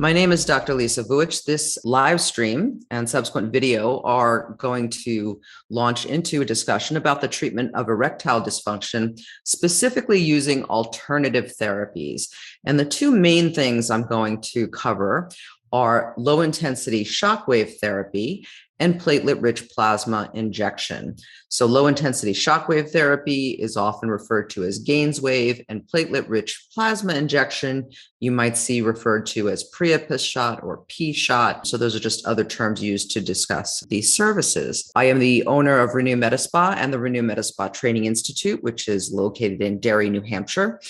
My name is Dr. Lisa Vuich. This live stream and subsequent video are going to launch into a discussion about the treatment of erectile dysfunction, specifically using alternative therapies. And the two main things I'm going to cover are low intensity shockwave therapy and platelet rich plasma injection. So low intensity shockwave therapy is often referred to as Gainswave, and platelet rich plasma injection you might see referred to as Priapus shot or P shot. So those are just other terms used to discuss these services. I am the owner of Renew MediSpa and the Renew MediSpa Training Institute, which is located in Derry, New Hampshire.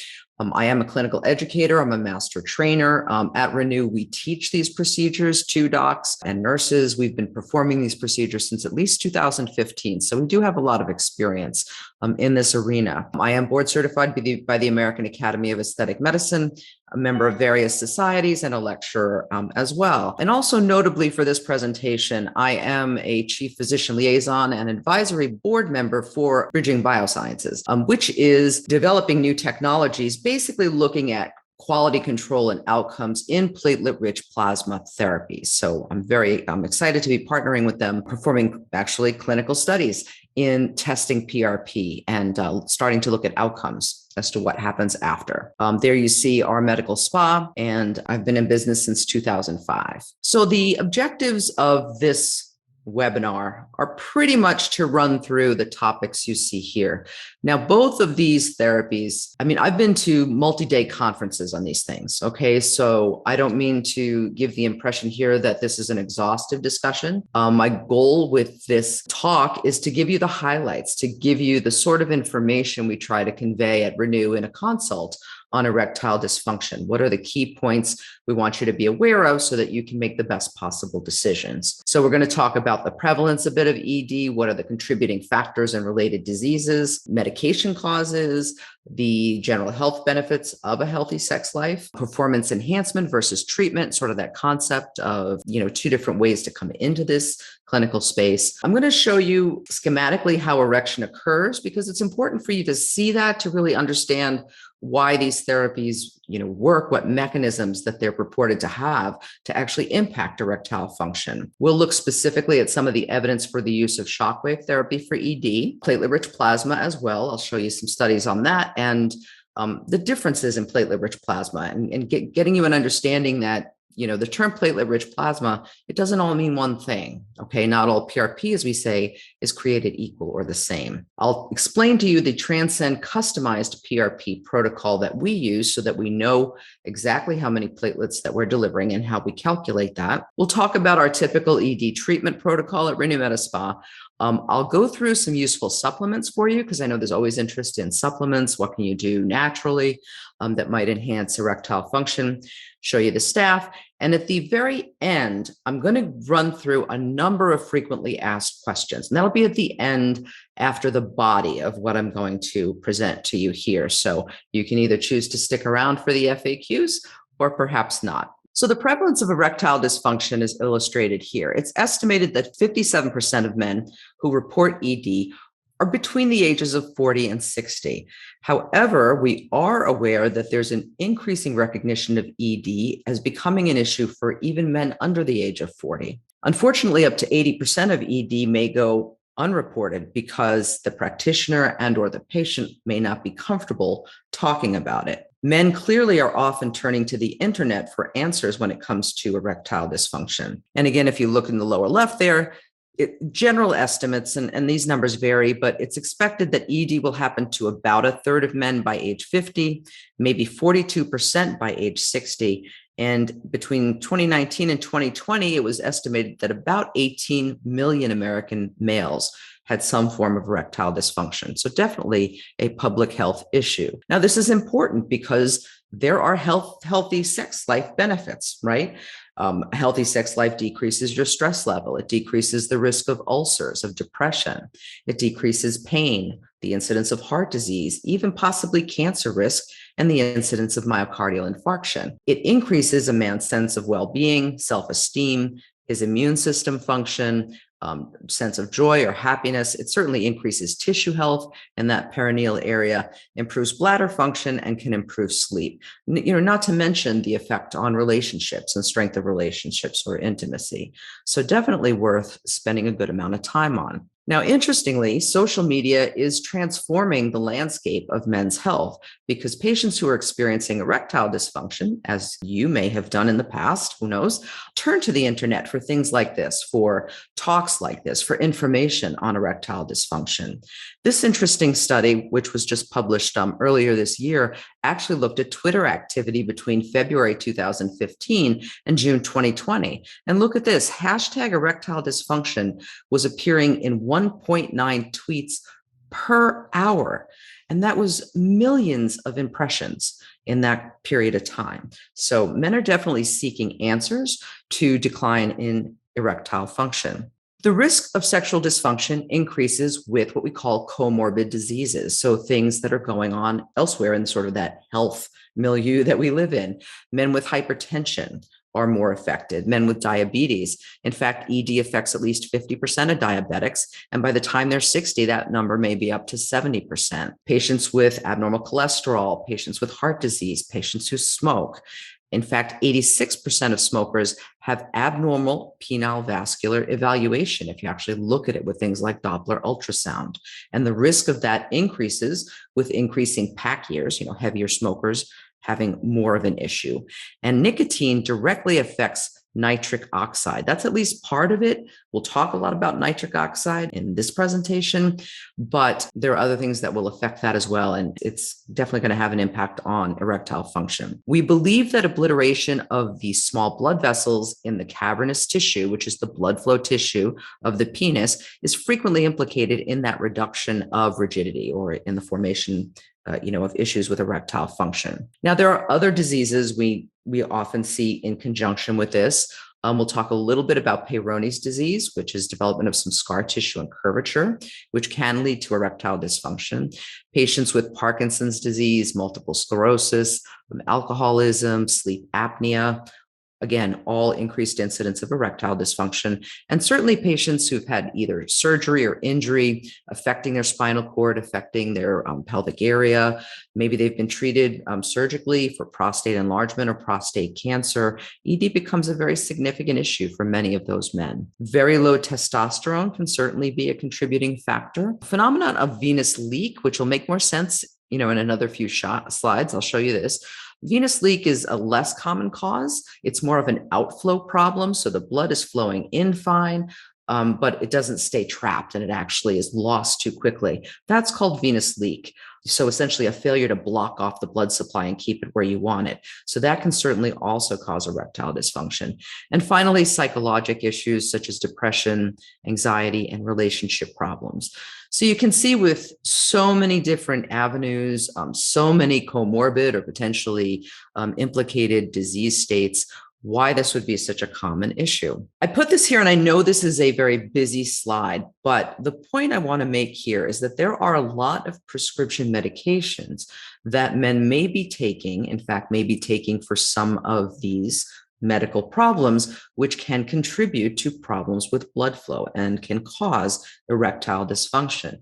I am a clinical educator. I'm a master trainer. At Renew, we teach these procedures to docs and nurses. We've been performing these procedures since at least 2015. So we do have a lot of experience in this arena. I am board certified by the American Academy of Aesthetic Medicine, a member of various societies, and a lecturer as well. And also notably for this presentation, I am a chief physician liaison and advisory board member for Bridging Biosciences, which is developing new technologies, basically looking at quality control and outcomes in platelet-rich plasma therapy. So I'm excited to be partnering with them, performing actually clinical studies in testing PRP and starting to look at outcomes as to what happens after. There you see our medical spa, and I've been in business since 2005. So the objectives of this webinar are pretty much to run through the topics you see here. Now, both of these therapies, I've been to multi-day conferences on these things, okay? So I don't mean to give the impression here that this is an exhaustive discussion. My goal with this talk is to give you the highlights, to give you the sort of information we try to convey at Renew in a consult on erectile dysfunction. What are the key points we want you to be aware of so that you can make the best possible decisions? So we're going to talk about the prevalence a bit of ED, what are the contributing factors and related diseases, medication causes, the general health benefits of a healthy sex life, performance enhancement versus treatment, sort of that concept of, two different ways to come into this clinical space. I'm going to show you schematically how erection occurs, because it's important for you to see that, to really understand why these therapies, work, what mechanisms that they're purported to have to actually impact erectile function. We'll look specifically at some of the evidence for the use of shockwave therapy for ED, platelet-rich plasma as well. I'll show you some studies on that, and the differences in platelet-rich plasma, and getting you an understanding that the term platelet-rich plasma, it doesn't all mean one thing, okay? Not all PRP, as we say, is created equal or the same. I'll explain to you the Transcend customized PRP protocol that we use so that we know exactly how many platelets that we're delivering and how we calculate that. We'll talk about our typical ED treatment protocol at Renew MediSpa. I'll go through some useful supplements for you, because I know there's always interest in supplements. What can you do naturally that might enhance erectile function? Show you the staff. And at the very end, I'm going to run through a number of frequently asked questions. And that'll be at the end after the body of what I'm going to present to you here. So you can either choose to stick around for the FAQs or perhaps not. So the prevalence of erectile dysfunction is illustrated here. It's estimated that 57% of men who report ED are between the ages of 40 and 60. However, we are aware that there's an increasing recognition of ED as becoming an issue for even men under the age of 40. Unfortunately, up to 80% of ED may go unreported because the practitioner and or the patient may not be comfortable talking about it. Men clearly are often turning to the internet for answers when it comes to erectile dysfunction. And again, if you look in the lower left there, general estimates, and these numbers vary, but it's expected that ED will happen to about a third of men by age 50, maybe 42% by age 60. And between 2019 and 2020, it was estimated that about 18 million American males had some form of erectile dysfunction. So definitely a public health issue. Now, this is important because there are healthy sex life benefits, right? A healthy sex life decreases your stress level. It decreases the risk of ulcers, of depression. It decreases pain, the incidence of heart disease, even possibly cancer risk, and the incidence of myocardial infarction. It increases a man's sense of well-being, self-esteem, his immune system function, sense of joy or happiness. It certainly increases tissue health in that perineal area, improves bladder function, and can improve sleep. Not to mention the effect on relationships and strength of relationships or intimacy. So definitely worth spending a good amount of time on. Now, interestingly, social media is transforming the landscape of men's health because patients who are experiencing erectile dysfunction, as you may have done in the past, who knows, turn to the internet for things like this, for talks like this, for information on erectile dysfunction. This interesting study, which was just published earlier this year, actually looked at Twitter activity between February 2015 and June 2020. And look at this, hashtag erectile dysfunction was appearing in 1.9 tweets per hour. And that was millions of impressions in that period of time. So men are definitely seeking answers to decline in erectile function. The risk of sexual dysfunction increases with what we call comorbid diseases. So things that are going on elsewhere in sort of that health milieu that we live in. Men with hypertension are more affected, men with diabetes. In fact, ED affects at least 50% of diabetics. And by the time they're 60, that number may be up to 70%. Patients with abnormal cholesterol, patients with heart disease, patients who smoke. In fact, 86% of smokers have abnormal penile vascular evaluation if you actually look at it with things like Doppler ultrasound. And the risk of that increases with increasing pack years, heavier smokers having more of an issue. And nicotine directly affects nitric oxide. That's at least part of it. We'll talk a lot about nitric oxide in this presentation, but there are other things that will affect that as well. And it's definitely going to have an impact on erectile function. We believe that obliteration of the small blood vessels in the cavernous tissue, which is the blood flow tissue of the penis, is frequently implicated in that reduction of rigidity or in the formation of issues with erectile function. Now, there are other diseases we often see in conjunction with this. We'll talk a little bit about Peyronie's disease, which is development of some scar tissue and curvature, which can lead to erectile dysfunction. Patients with Parkinson's disease, multiple sclerosis, alcoholism, sleep apnea. Again, all increased incidence of erectile dysfunction, and certainly patients who've had either surgery or injury affecting their spinal cord, affecting their pelvic area. Maybe they've been treated surgically for prostate enlargement or prostate cancer. ED becomes a very significant issue for many of those men. Very low testosterone can certainly be a contributing factor. Phenomenon of venous leak, which will make more sense, in another few slides. I'll show you this. Venous leak is a less common cause. It's more of an outflow problem. So the blood is flowing in fine, but it doesn't stay trapped and it actually is lost too quickly. That's called venous leak. So essentially a failure to block off the blood supply and keep it where you want it. So that can certainly also cause erectile dysfunction. And finally, psychologic issues such as depression, anxiety, and relationship problems. So you can see with so many different avenues, so many comorbid or potentially implicated disease states, why this would be such a common issue. I put this here, and I know this is a very busy slide, but the point I want to make here is that there are a lot of prescription medications that men may be taking, in fact, may be taking for some of these medical problems, which can contribute to problems with blood flow and can cause erectile dysfunction.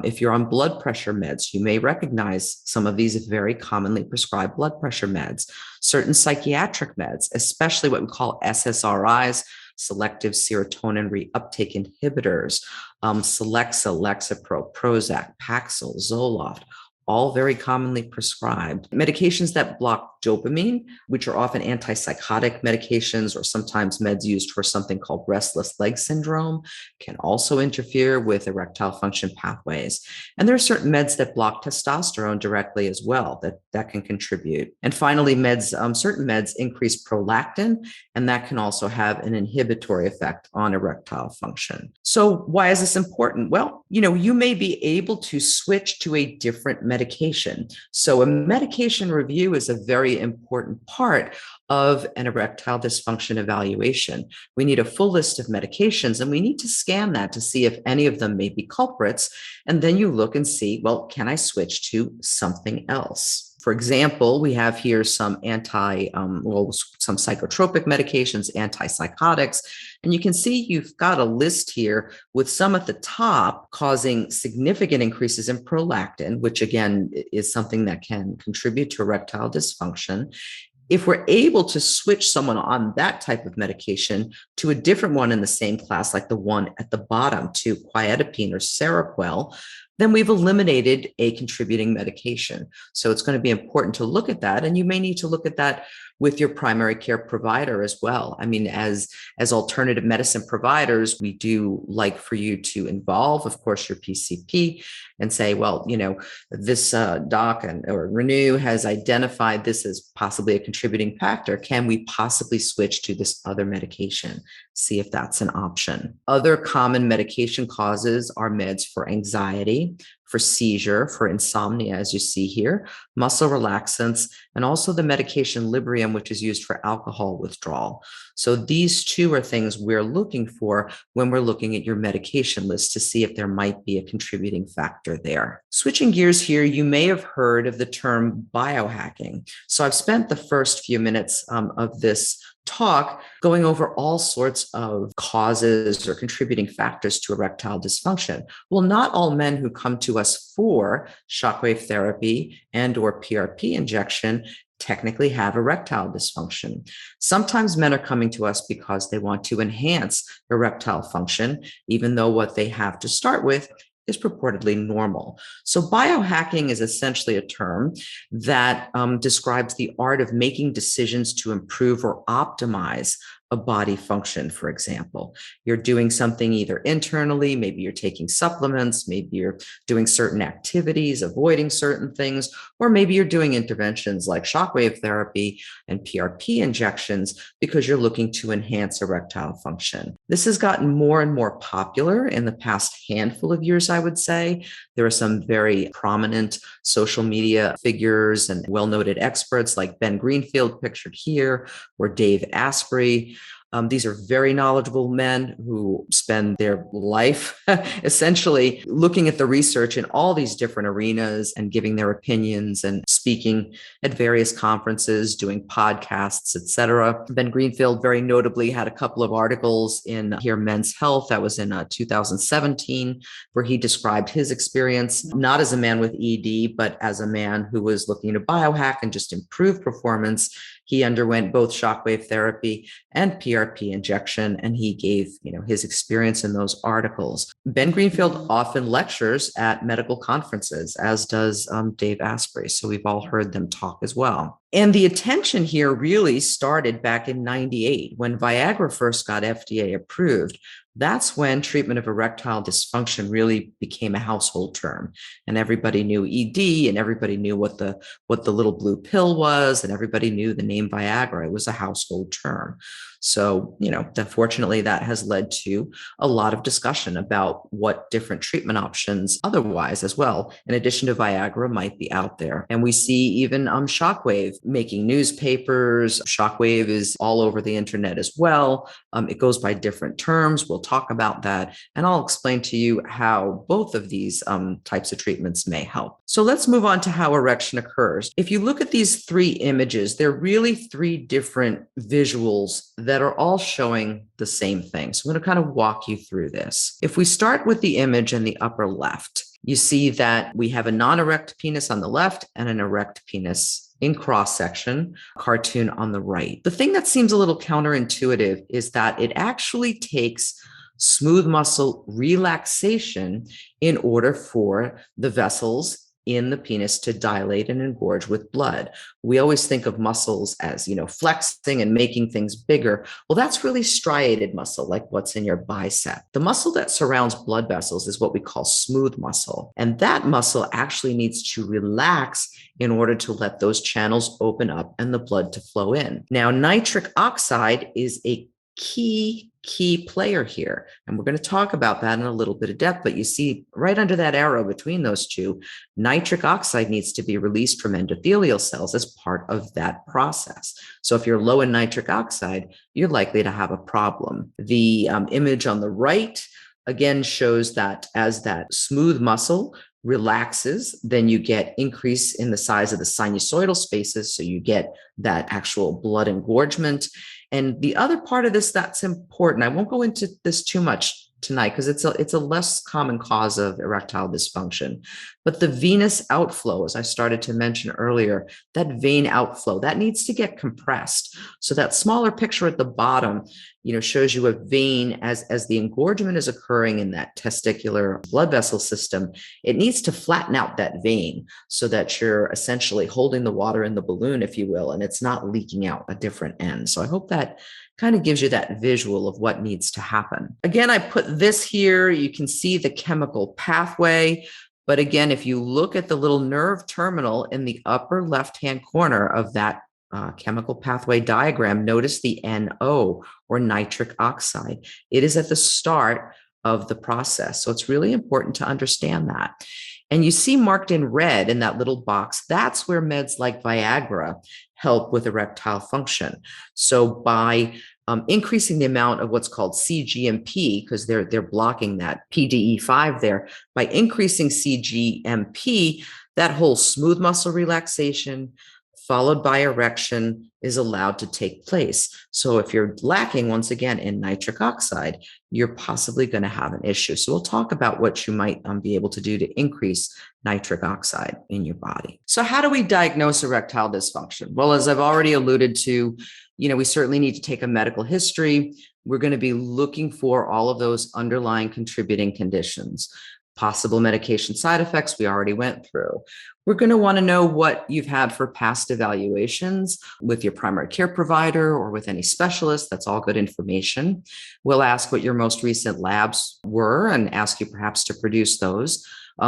If you're on blood pressure meds, you may recognize some of these very commonly prescribed blood pressure meds. Certain psychiatric meds, especially what we call SSRIs, selective serotonin reuptake inhibitors, Celexa, Lexapro, Prozac, Paxil, Zoloft, all very commonly prescribed. Medications that block dopamine, which are often antipsychotic medications or sometimes meds used for something called restless leg syndrome, can also interfere with erectile function pathways. And there are certain meds that block testosterone directly as well that can contribute. And finally, certain meds increase prolactin, and that can also have an inhibitory effect on erectile function. So why is this important? Well, you may be able to switch to a different medication. So a medication review is a very important part of an erectile dysfunction evaluation. We need a full list of medications, and we need to scan that to see if any of them may be culprits. And then you look and see, well, can I switch to something else? For example, we have here some some psychotropic medications, antipsychotics, and you can see you've got a list here with some at the top causing significant increases in prolactin, which again is something that can contribute to erectile dysfunction. If we're able to switch someone on that type of medication to a different one in the same class, like the one at the bottom, to quetiapine or Seroquel, then we've eliminated a contributing medication. So it's going to be important to look at that. And you may need to look at that with your primary care provider as well. I mean, as alternative medicine providers, we do like for you to involve, of course, your PCP and say, well, this doc or Renew has identified this as possibly a contributing factor. Can we possibly switch to this other medication? See if that's an option. Other common medication causes are meds for anxiety, for seizure, for insomnia, as you see here, muscle relaxants, and also the medication Librium, which is used for alcohol withdrawal. So these two are things we're looking for when we're looking at your medication list to see if there might be a contributing factor there. Switching gears here, you may have heard of the term biohacking. So I've spent the first few minutes of this talk going over all sorts of causes or contributing factors to erectile dysfunction. Well, not all men who come to us for shockwave therapy and or PRP injection technically have erectile dysfunction. Sometimes men are coming to us because they want to enhance erectile function, even though what they have to start with is purportedly normal. So biohacking is essentially a term that describes the art of making decisions to improve or optimize a body function, for example. You're doing something either internally, maybe you're taking supplements, maybe you're doing certain activities, avoiding certain things, or maybe you're doing interventions like shockwave therapy and PRP injections because you're looking to enhance erectile function. This has gotten more and more popular in the past handful of years, I would say. There are some very prominent social media figures and well-noted experts like Ben Greenfield, pictured here, or Dave Asprey. These are very knowledgeable men who spend their life essentially looking at the research in all these different arenas and giving their opinions and speaking at various conferences, doing podcasts, etc. Ben Greenfield very notably had a couple of articles in here Men's Health that was in 2017, where he described his experience, not as a man with ED, but as a man who was looking to biohack and just improve performance. He underwent both shockwave therapy and PRP injection, and he gave, his experience in those articles. Ben Greenfield often lectures at medical conferences, as does Dave Asprey. So we've all heard them talk as well. And the attention here really started back in '98 when Viagra first got FDA approved. That's when treatment of erectile dysfunction really became a household term, and everybody knew ED, and everybody knew what the little blue pill was, and everybody knew the name Viagra. It was a household term. So, unfortunately, that has led to a lot of discussion about what different treatment options otherwise as well, in addition to Viagra, might be out there. And we see even Shockwave making newspapers. Shockwave is all over the internet as well. It goes by different terms. We'll talk about that, and I'll explain to you how both of these types of treatments may help. So let's move on to how erection occurs. If you look at these three images, they're really three different visuals that are all showing the same thing. So I'm going to kind of walk you through this. If we start with the image in the upper left, you see that we have a non-erect penis on the left and an erect penis in cross-section, cartoon on the right. The thing that seems a little counterintuitive is that it actually takes smooth muscle relaxation in order for the vessels in the penis to dilate and engorge with blood. We always think of muscles as, flexing and making things bigger. Well, that's really striated muscle, like what's in your bicep. The muscle that surrounds blood vessels is what we call smooth muscle. And that muscle actually needs to relax in order to let those channels open up and the blood to flow in. Now, nitric oxide is a key player here. And we're going to talk about that in a little bit of depth, but you see right under that arrow between those two, nitric oxide needs to be released from endothelial cells as part of that process. So if you're low in nitric oxide, you're likely to have a problem. The image on the right, again, shows that as that smooth muscle relaxes, then you get increase in the size of the sinusoidal spaces. So you get that actual blood engorgement. And the other part of this that's important, I won't go into this too much tonight because it's a less common cause of erectile dysfunction, but the venous outflow, as I started to mention earlier, that vein outflow, that needs to get compressed. So that smaller picture at the bottom, shows you a vein as the engorgement is occurring in that testicular blood vessel system. It needs to flatten out that vein so that you're essentially holding the water in the balloon, if you will, and it's not leaking out a different end. So I hope that kind of gives you that visual of what needs to happen. Again, I put this here. You can see the chemical pathway. But again, if you look at the little nerve terminal in the upper left-hand corner of that chemical pathway diagram, notice the NO, or nitric oxide. It is at the start of the process. So it's really important to understand that. And you see marked in red in that little box, that's where meds like Viagra help with erectile function. So by increasing the amount of what's called cGMP, because they're blocking that PDE5 there, by increasing cGMP, that whole smooth muscle relaxation followed by erection is allowed to take place. So if you're lacking, once again, in nitric oxide, you're possibly going to have an issue. So we'll talk about what you might be able to do to increase nitric oxide in your body. So how do we diagnose erectile dysfunction? Well, as I've already alluded to, we certainly need to take a medical history. We're going to be looking for all of those underlying contributing conditions. Possible medication side effects we already went through. We're going to want to know what you've had for past evaluations with your primary care provider or with any specialist. That's all good information. We'll ask what your most recent labs were and ask you perhaps to produce those.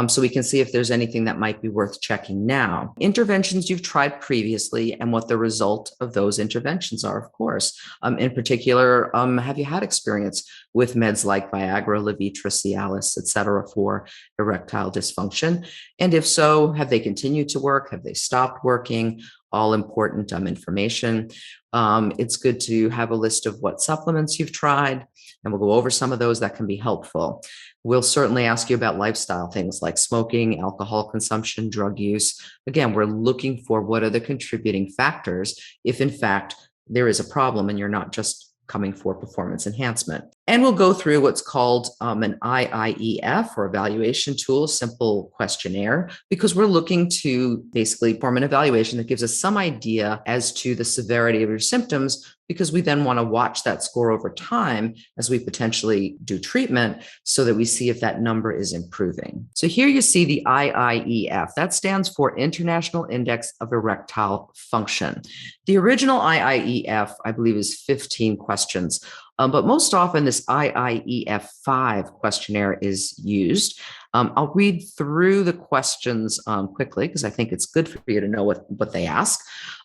So we can see if there's anything that might be worth checking now. Interventions you've tried previously and what the result of those interventions are, of course. In particular, have you had experience with meds like Viagra, Levitra, Cialis, et cetera, for erectile dysfunction? And if so, have they continued to work? Have they stopped working? All important information. It's good to have a list of what supplements you've tried, and we'll go over some of those that can be helpful. We'll certainly ask you about lifestyle things like smoking, alcohol consumption, drug use. Again, we're looking for what are the contributing factors if, in fact, there is a problem and you're not just coming for performance enhancement. And we'll go through what's called an IIEF, or evaluation tool, simple questionnaire, because we're looking to basically form an evaluation that gives us some idea as to the severity of your symptoms, because we then want to watch that score over time as we potentially do treatment so that we see if that number is improving. So here you see the IIEF. That stands for International Index of Erectile Function. The original IIEF, I believe, is 15 questions. But most often this IIEF-5 questionnaire is used. I'll read through the questions quickly because I think it's good for you to know what they ask.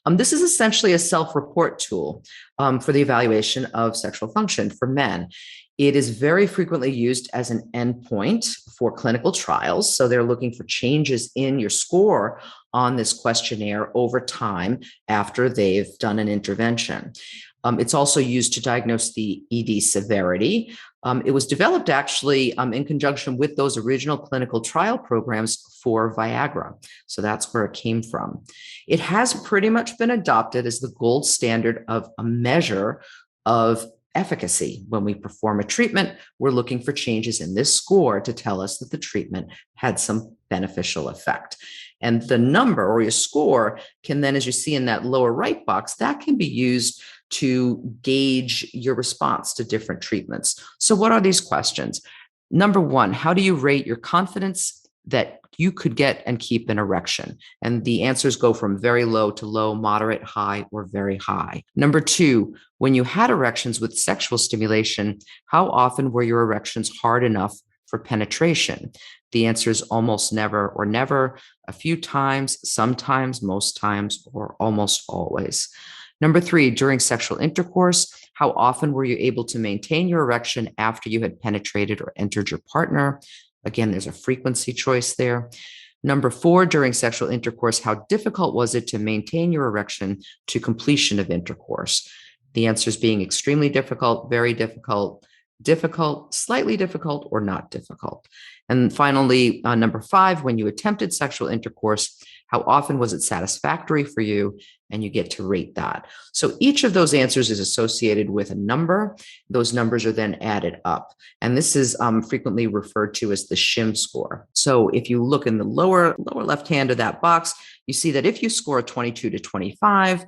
This is essentially a self-report tool for the evaluation of sexual function for men. It is very frequently used as an endpoint for clinical trials. So they're looking for changes in your score on this questionnaire over time after they've done an intervention. It's also used to diagnose the ED severity. It was developed actually in conjunction with those original clinical trial programs for Viagra. So that's where it came from. It has pretty much been adopted as the gold standard of a measure of efficacy. When we perform a treatment, we're looking for changes in this score to tell us that the treatment had some beneficial effect. And the number, or your score, can then, as you see in that lower right box, that can be used to gauge your response to different treatments. So what are these questions? Number one, how do you rate your confidence that you could get and keep an erection? And the answers go from very low to low, moderate, high, or very high. Number two, when you had erections with sexual stimulation, how often were your erections hard enough for penetration? The answer is almost never or never, a few times, sometimes, most times, or almost always. Number three, during sexual intercourse, how often were you able to maintain your erection after you had penetrated or entered your partner? Again, there's a frequency choice there. Number four, during sexual intercourse, how difficult was it to maintain your erection to completion of intercourse? The answer is being extremely difficult, very difficult, difficult, slightly difficult, or not difficult. And finally, number 5, when you attempted sexual intercourse, how often was it satisfactory for you? And you get to rate that. So each of those answers is associated with a number. Those numbers are then added up. And this is frequently referred to as the Shim score. So if you look in the lower left hand of that box, you see that if you score a 22 to 25,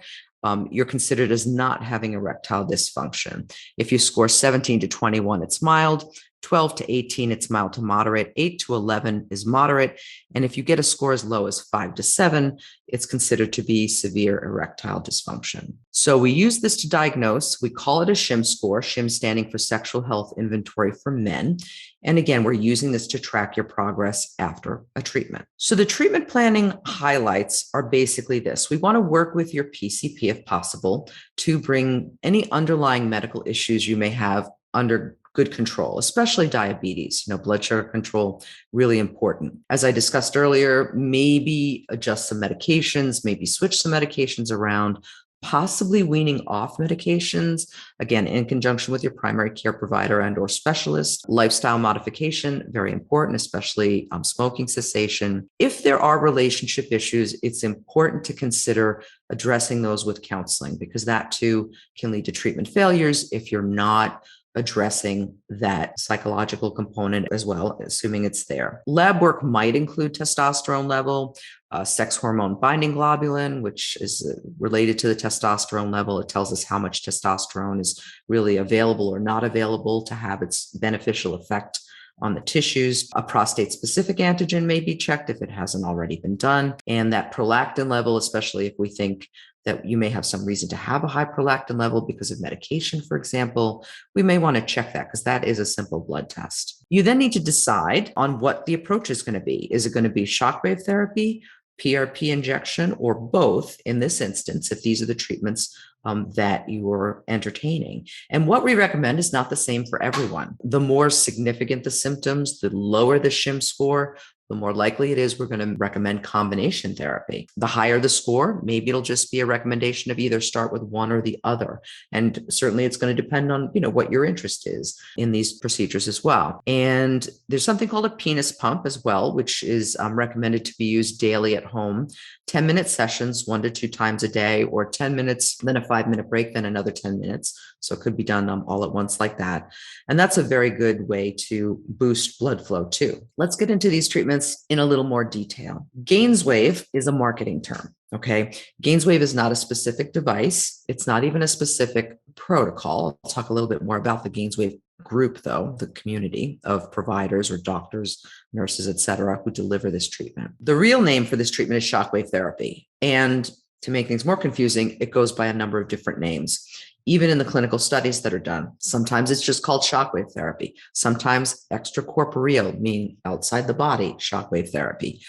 you're considered as not having erectile dysfunction. If you score 17 to 21, it's mild. 12 to 18, it's mild to moderate. 8 to 11 is moderate. And if you get a score as low as 5 to 7, it's considered to be severe erectile dysfunction. So we use this to diagnose. We call it a Shim score, Shim standing for Sexual Health Inventory for Men. And again, we're using this to track your progress after a treatment. So the treatment planning highlights are basically this. We want to work with your PCP if possible to bring any underlying medical issues you may have under good control, especially diabetes. Blood sugar control, really important. As I discussed earlier, maybe adjust some medications, maybe switch some medications around, possibly weaning off medications, again, in conjunction with your primary care provider and or specialist. Lifestyle modification, very important, especially smoking cessation. If there are relationship issues, it's important to consider addressing those with counseling, because that too can lead to treatment failures if you're not addressing that psychological component as well, assuming it's there. Lab work might include testosterone level, sex hormone binding globulin, which is related to the testosterone level. It tells us how much testosterone is really available or not available to have its beneficial effect on the tissues. A prostate-specific antigen may be checked if it hasn't already been done. And that prolactin level, especially if we think that you may have some reason to have a high prolactin level because of medication, for example, we may want to check that because that is a simple blood test. You then need to decide on what the approach is going to be. Is it going to be shockwave therapy, PRP injection, or both in this instance, if these are the treatments that you're entertaining? And what we recommend is not the same for everyone. The more significant the symptoms, the lower the Shim score, the more likely it is we're going to recommend combination therapy. The higher the score, maybe it'll just be a recommendation of either start with one or the other. And certainly it's going to depend on, what your interest is in these procedures as well. And there's something called a penis pump as well, which is recommended to be used daily at home. 10-minute sessions, 1 to 2 times a day, or 10 minutes, then a 5-minute break, then another 10 minutes. So it could be done all at once like that. And that's a very good way to boost blood flow too. Let's get into these treatments in a little more detail. Gainswave is a marketing term. Okay. Gainswave is not a specific device. It's not even a specific protocol. I'll talk a little bit more about the Gainswave group, though, the community of providers or doctors, nurses, et cetera, who deliver this treatment. The real name for this treatment is shockwave therapy. And to make things more confusing, it goes by a number of different names. Even in the clinical studies that are done, sometimes it's just called shockwave therapy. Sometimes extracorporeal, meaning outside the body, shockwave therapy.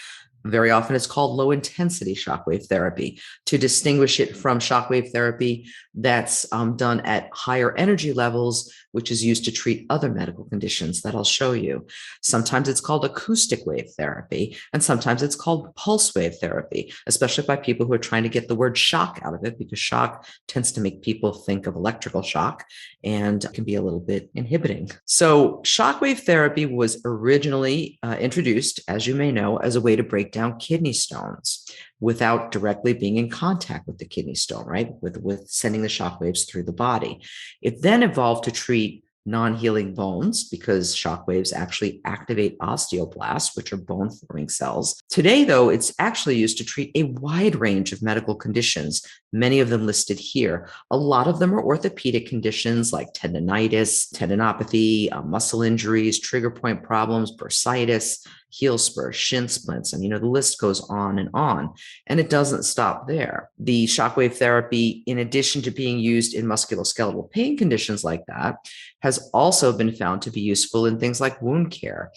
Very often it's called low intensity shockwave therapy to distinguish it from shockwave therapy that's done at higher energy levels, which is used to treat other medical conditions that I'll show you. Sometimes it's called acoustic wave therapy, and sometimes it's called pulse wave therapy, especially by people who are trying to get the word shock out of it, because shock tends to make people think of electrical shock and can be a little bit inhibiting. So shockwave therapy was originally introduced, as you may know, as a way to break down kidney stones without directly being in contact with the kidney stone, right? With sending the shock waves through the body. It then evolved to treat non-healing bones because shock waves actually activate osteoblasts, which are bone-forming cells. Today, though, it's actually used to treat a wide range of medical conditions, many of them listed here. A lot of them are orthopedic conditions like tendonitis, tendinopathy, muscle injuries, trigger point problems, bursitis, heel spurs, shin splints, and the list goes on. And it doesn't stop there. The shockwave therapy, in addition to being used in musculoskeletal pain conditions like that, has also been found to be useful in things like wound care,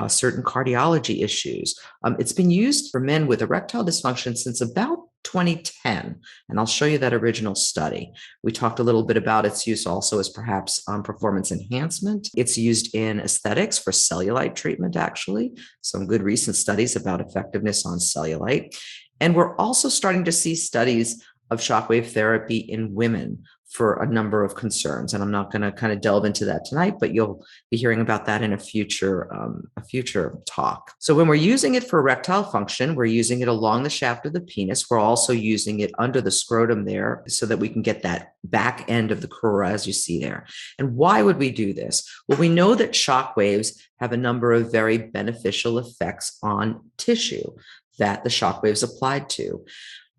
certain cardiology issues. It's been used for men with erectile dysfunction since about 2010, and I'll show you that original study. We talked a little bit about its use also as perhaps performance enhancement. It's used in aesthetics for cellulite treatment, actually. Some good recent studies about effectiveness on cellulite. And we're also starting to see studies of shockwave therapy in women for a number of concerns. And I'm not going to kind of delve into that tonight, but you'll be hearing about that in a future talk. So when we're using it for erectile function, we're using it along the shaft of the penis. We're also using it under the scrotum there so that we can get that back end of the crura, as you see there. And why would we do this? Well, we know that shock waves have a number of very beneficial effects on tissue that the shock waves applied to.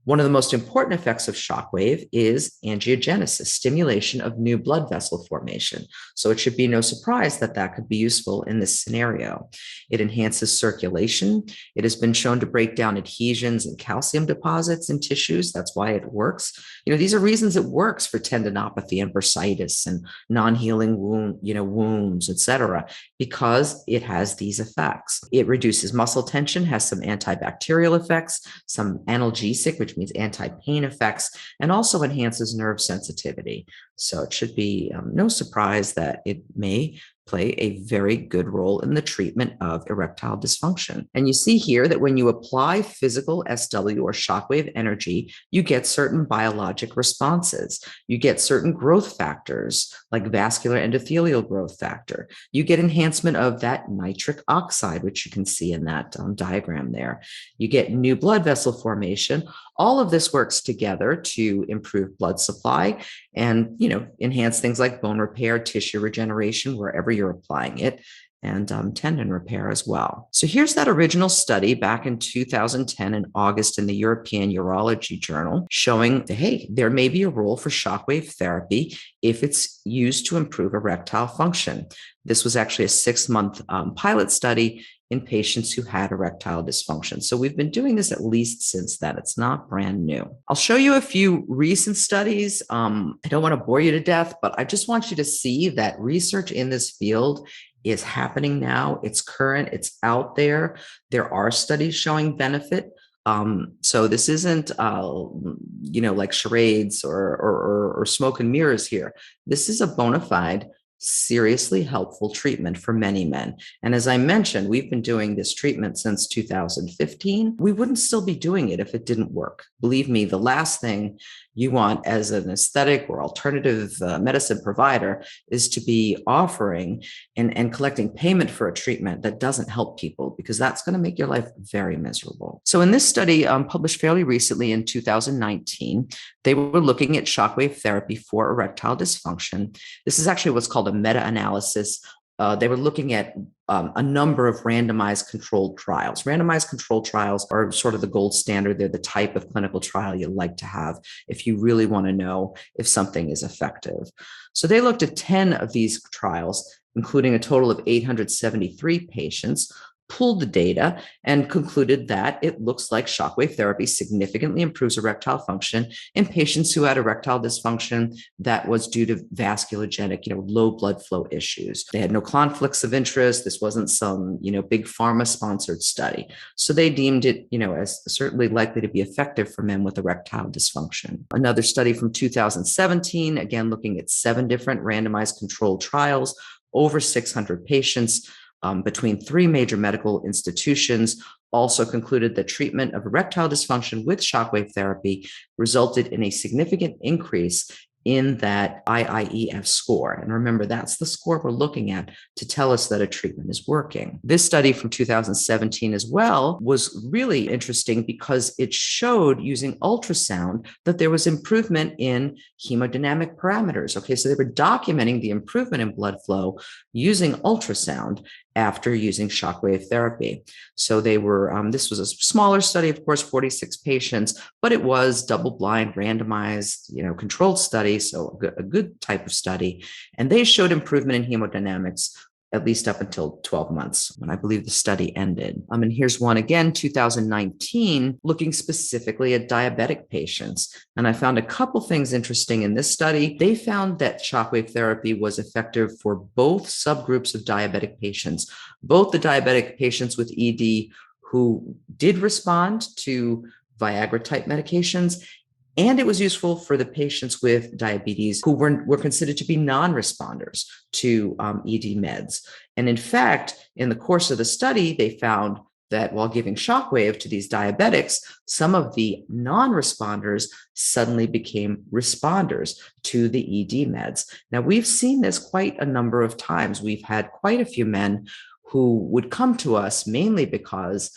One of the most important effects of shockwave is angiogenesis, stimulation of new blood vessel formation. So it should be no surprise that that could be useful in this scenario. It enhances circulation. It has been shown to break down adhesions and calcium deposits in tissues. That's why it works. These are reasons it works for tendinopathy and bursitis and non-healing wounds, etc., because it has these effects. It reduces muscle tension, has some antibacterial effects, some analgesic, which means anti-pain effects, and also enhances nerve sensitivity. So it should be no surprise that it may play a very good role in the treatment of erectile dysfunction. And you see here that when you apply physical SW or shockwave energy, you get certain biologic responses. You get certain growth factors like vascular endothelial growth factor. You get enhancement of that nitric oxide, which you can see in that diagram there. You get new blood vessel formation. All of this works together to improve blood supply and, enhance things like bone repair, tissue regeneration, wherever you're applying it, and tendon repair as well. So here's that original study back in 2010 in August in the European Urology Journal showing, hey, there may be a role for shockwave therapy if it's used to improve erectile function. This was actually a 6-month pilot study in patients who had erectile dysfunction. So we've been doing this at least since then. It's not brand new. I'll show you a few recent studies. I don't want to bore you to death, but I just want you to see that research in this field is happening now. It's current, it's out there. There are studies showing benefit. So this isn't, like charades or smoke and mirrors here. This is a bona fide, seriously helpful treatment for many men. And as I mentioned, we've been doing this treatment since 2015. We wouldn't still be doing it if it didn't work. Believe me, the last thing you want as an aesthetic or alternative medicine provider is to be offering and collecting payment for a treatment that doesn't help people, because that's going to make your life very miserable. So in this study published fairly recently in 2019, they were looking at shockwave therapy for erectile dysfunction. This is actually what's called a meta-analysis. They were looking at a number of randomized controlled trials. Randomized controlled trials are sort of the gold standard. They're the type of clinical trial you like to have if you really want to know if something is effective. So they looked at 10 of these trials, including a total of 873 patients, pulled the data and concluded that it looks like shockwave therapy significantly improves erectile function in patients who had erectile dysfunction that was due to vasculogenic, low blood flow issues. They had no conflicts of interest. This wasn't some, big pharma sponsored study. So they deemed it, as certainly likely to be effective for men with erectile dysfunction. Another study from 2017, again, looking at 7 different randomized controlled trials, over 600 patients, between 3 major medical institutions, also concluded that treatment of erectile dysfunction with shockwave therapy resulted in a significant increase in that IIEF score. And remember, that's the score we're looking at to tell us that a treatment is working. This study from 2017 as well was really interesting because it showed using ultrasound that there was improvement in hemodynamic parameters. Okay, so they were documenting the improvement in blood flow using ultrasound after using shockwave therapy. So they were, this was a smaller study, of course, 46 patients, but it was double-blind, randomized, controlled study, so a good type of study. And they showed improvement in hemodynamics at least up until 12 months when I believe the study ended. And here's one again, 2019, looking specifically at diabetic patients. And I found a couple things interesting in this study. They found that shockwave therapy was effective for both subgroups of diabetic patients, both the diabetic patients with ED who did respond to Viagra type medications, and it was useful for the patients with diabetes who were considered to be non-responders to ED meds. And in fact, in the course of the study, they found that while giving shockwave to these diabetics, some of the non-responders suddenly became responders to the ED meds. Now, we've seen this quite a number of times. We've had quite a few men who would come to us mainly because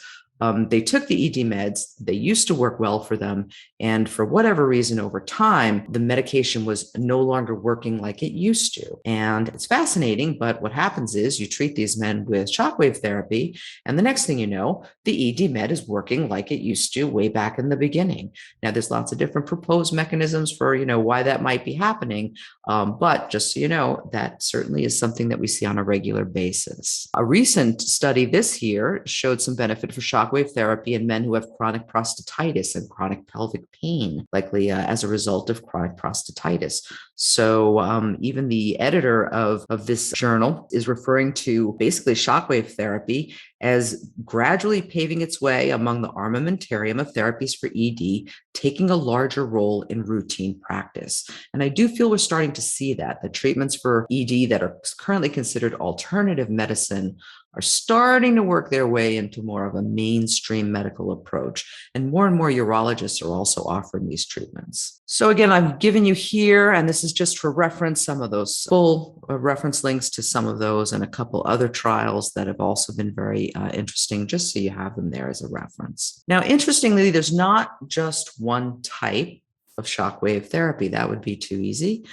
they took the ED meds, they used to work well for them, and for whatever reason over time, the medication was no longer working like it used to. And it's fascinating, but what happens is you treat these men with shockwave therapy, and the next thing you know, the ED med is working like it used to way back in the beginning. Now, there's lots of different proposed mechanisms for, why that might be happening, but just so you know, that certainly is something that we see on a regular basis. A recent study this year showed some benefit for shockwave therapy in men who have chronic prostatitis and chronic pelvic pain, likely as a result of chronic prostatitis. So even the editor of this journal is referring to basically shockwave therapy as gradually paving its way among the armamentarium of therapies for ED, taking a larger role in routine practice. And I do feel we're starting to see that the treatments for ED that are currently considered alternative medicine are starting to work their way into more of a mainstream medical approach. And more urologists are also offering these treatments. So again, I've given you here, and this is just for reference, some of those full reference links to some of those and a couple other trials that have also been very interesting, just so you have them there as a reference. Now, interestingly, there's not just one type of shockwave therapy. That would be too easy.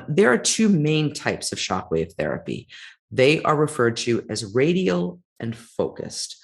There are two main types of shockwave therapy. They are referred to as radial and focused.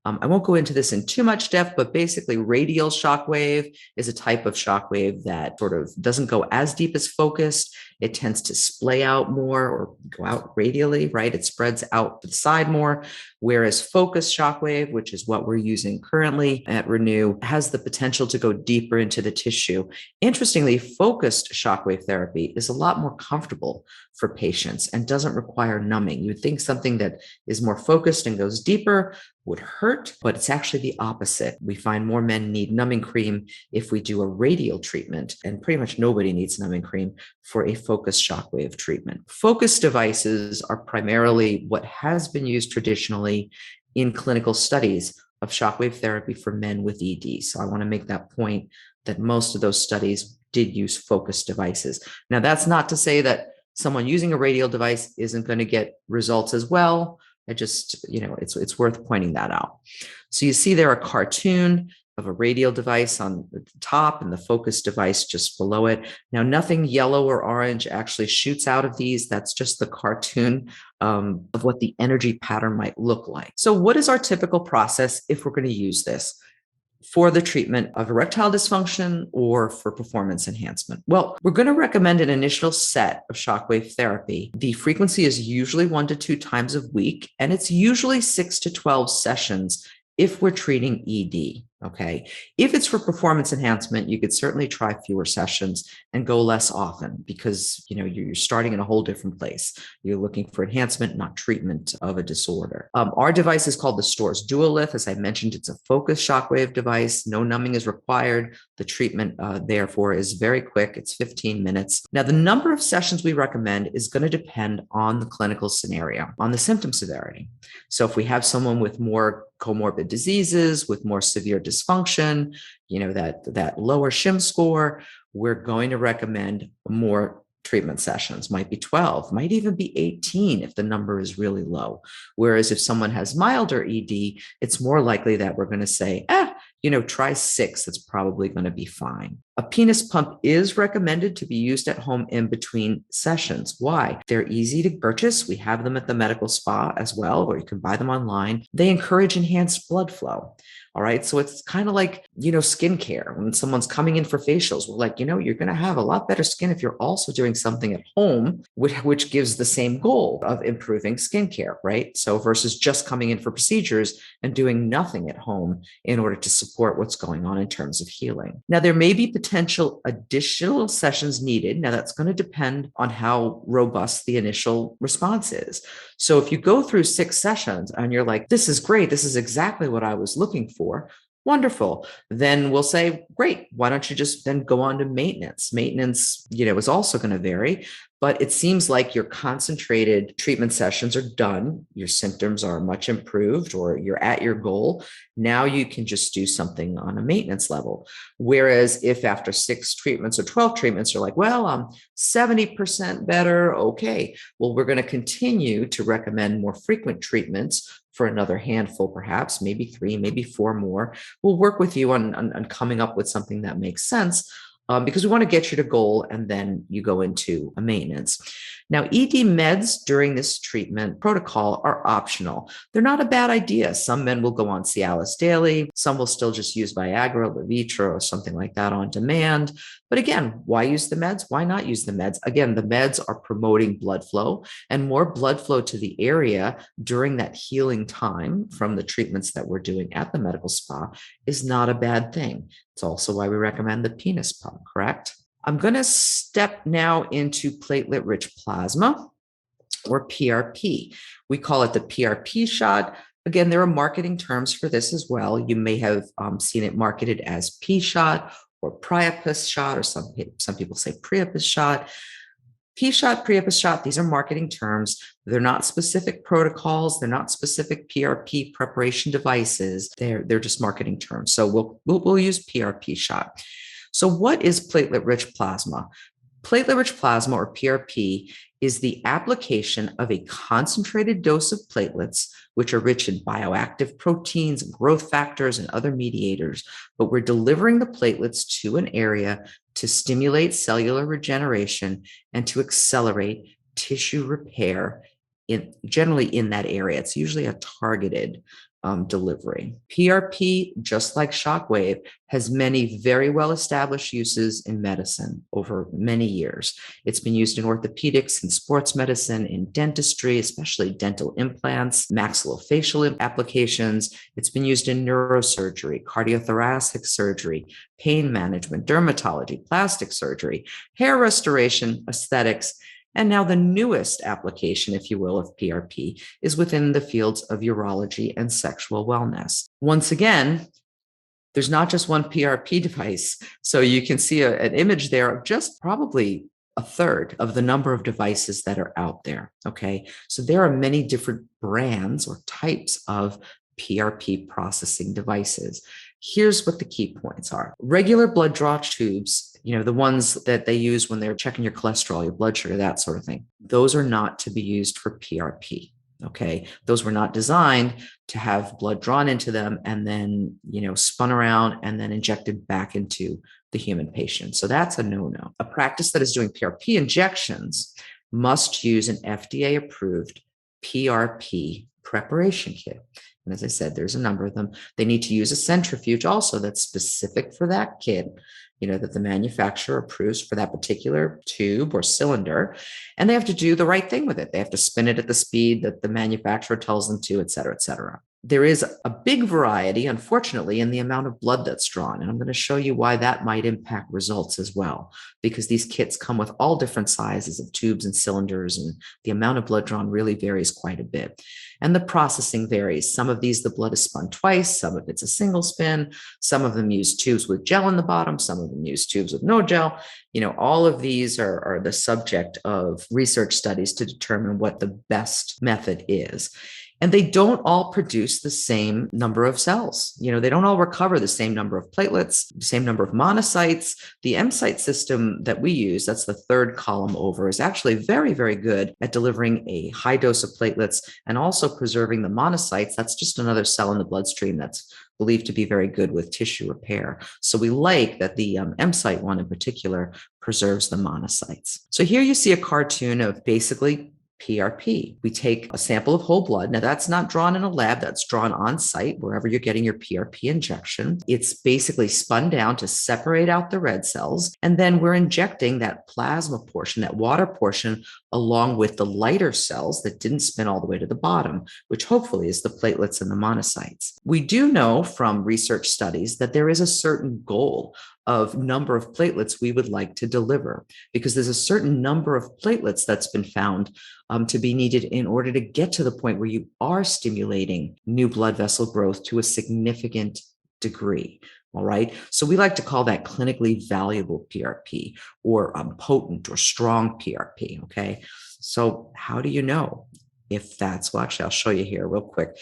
I won't go into this in too much depth, but basically radial shockwave is a type of shockwave that sort of doesn't go as deep as focused. It tends to splay out more or go out radially, right? It spreads out to the side more, whereas focused shockwave, which is what we're using currently at Renew, has the potential to go deeper into the tissue. Interestingly, focused shockwave therapy is a lot more comfortable for patients and doesn't require numbing. You would think something that is more focused and goes deeper would hurt, but it's actually the opposite. We find more men need numbing cream if we do a radial treatment, and pretty much nobody needs numbing cream for a focused shockwave treatment. Focused devices are primarily what has been used traditionally in clinical studies of shockwave therapy for men with ED. So I want to make that point that most of those studies did use focused devices. Now, that's not to say that someone using a radial device isn't going to get results as well. I just, it's worth pointing that out. So you see there a cartoon of a radial device on the top and the focused device just below it. Now, nothing yellow or orange actually shoots out of these. That's just the cartoon of what the energy pattern might look like. So what is our typical process if we're going to use this for the treatment of erectile dysfunction or for performance enhancement? Well, we're going to recommend an initial set of shockwave therapy. The frequency is usually 1 to 2 times a week, and it's usually 6 to 12 sessions if we're treating ED. Okay. If it's for performance enhancement, you could certainly try fewer sessions and go less often because, you're starting in a whole different place. You're looking for enhancement, not treatment of a disorder. Our device is called the Storz Duolith. As I mentioned, it's a focused shockwave device. No numbing is required. The treatment, therefore, is very quick. It's 15 minutes. Now, the number of sessions we recommend is going to depend on the clinical scenario, on the symptom severity. So if we have someone with more comorbid diseases, with more severe dysfunction, that lower Shim score, we're going to recommend more treatment sessions. Might be 12, might even be 18 if the number is really low. Whereas if someone has milder ED, it's more likely that we're going to say, try 6. It's probably going to be fine. A penis pump is recommended to be used at home in between sessions. Why? They're easy to purchase. We have them at the medical spa as well, or you can buy them online. They encourage enhanced blood flow. All right. So it's kind of like, skincare. When someone's coming in for facials, we're like, you're going to have a lot better skin if you're also doing something at home, which gives the same goal of improving skincare, right? So versus just coming in for procedures and doing nothing at home in order to support what's going on in terms of healing. Now, there may be potential additional sessions needed. Now, that's going to depend on how robust the initial response is. So if you go through 6 sessions and you're like, this is great, this is exactly what I was looking for, Wonderful. Then we'll say, great, why don't you just then go on to maintenance? Maintenance, is also going to vary, but it seems like your concentrated treatment sessions are done. Your symptoms are much improved, or you're at your goal. Now you can just do something on a maintenance level. Whereas if after 6 treatments or 12 treatments, you're like, well, I'm 70% better. Okay. Well, we're going to continue to recommend more frequent treatments for another handful, perhaps, maybe 3, maybe 4 more. We'll work with you on coming up with something that makes sense, because we want to get you to goal, and then you go into a maintenance. Now, ED meds during this treatment protocol are optional. They're not a bad idea. Some men will go on Cialis daily. Some will still just use Viagra, Levitra, or something like that on demand. But again, why use the meds? Why not use the meds? Again, the meds are promoting blood flow, and more blood flow to the area during that healing time from the treatments that we're doing at the medical spa is not a bad thing. It's also why we recommend the penis pump, correct? I'm going to step now into platelet rich plasma, or PRP. We call it the PRP shot. Again, there are marketing terms for this as well. You may have seen it marketed as P shot or Priapus shot, or some people say Priapus shot. P shot, Priapus shot, these are marketing terms. They're not specific protocols. They're not specific PRP preparation devices. They're just marketing terms. So we'll use PRP shot. So what is platelet-rich plasma? Platelet-rich plasma, or PRP, is the application of a concentrated dose of platelets, which are rich in bioactive proteins, growth factors, and other mediators. But we're delivering the platelets to an area to stimulate cellular regeneration and to accelerate tissue repair, generally in that area. It's usually a targeted delivery. PRP, just like shockwave, has many very well-established uses in medicine over many years. It's been used in orthopedics, in sports medicine, in dentistry, especially dental implants, maxillofacial applications. It's been used in neurosurgery, cardiothoracic surgery, pain management, dermatology, plastic surgery, hair restoration, aesthetics. And now the newest application, if you will, of PRP is within the fields of urology and sexual wellness. Once again, there's not just one PRP device. So you can see an image there of just probably a third of the number of devices that are out there. Okay. So there are many different brands or types of PRP processing devices. Here's what the key points are. Regular blood draw tubes, the ones that they use when they're checking your cholesterol, your blood sugar, that sort of thing. Those are not to be used for PRP. Okay. Those were not designed to have blood drawn into them and then, spun around and then injected back into the human patient. So that's a no-no. A practice that is doing PRP injections must use an FDA-approved PRP preparation kit. And as I said, there's a number of them. They need to use a centrifuge also that's specific for that kit, that the manufacturer approves for that particular tube or cylinder. And they have to do the right thing with it. They have to spin it at the speed that the manufacturer tells them to, et cetera, et cetera. There is a big variety, unfortunately, in the amount of blood that's drawn. And I'm going to show you why that might impact results as well, because these kits come with all different sizes of tubes and cylinders, and the amount of blood drawn really varies quite a bit. And the processing varies. Some of these, the blood is spun twice. Some of it's a single spin. Some of them use tubes with gel in the bottom. Some of them use tubes with no gel. All of these are the subject of research studies to determine what the best method is. And they don't all produce the same number of cells. They don't all recover the same number of platelets, the same number of monocytes. The M-site system that we use, that's the third column over, is actually very, very good at delivering a high dose of platelets and also preserving the monocytes. That's just another cell in the bloodstream that's believed to be very good with tissue repair. So we like that the M-site one in particular preserves the monocytes. So here you see a cartoon of basically PRP. We take a sample of whole blood. Now, that's not drawn in a lab. That's drawn on site, wherever you're getting your PRP injection. It's basically spun down to separate out the red cells. And then we're injecting that plasma portion, that water portion, along with the lighter cells that didn't spin all the way to the bottom, which hopefully is the platelets and the monocytes. We do know from research studies that there is a certain goal of number of platelets we would like to deliver, because there's a certain number of platelets that's been found to be needed in order to get to the point where you are stimulating new blood vessel growth to a significant degree. All right. So we like to call that clinically valuable PRP or potent or strong PRP. Okay. So how do you know if that's, well, actually, I'll show you here real quick.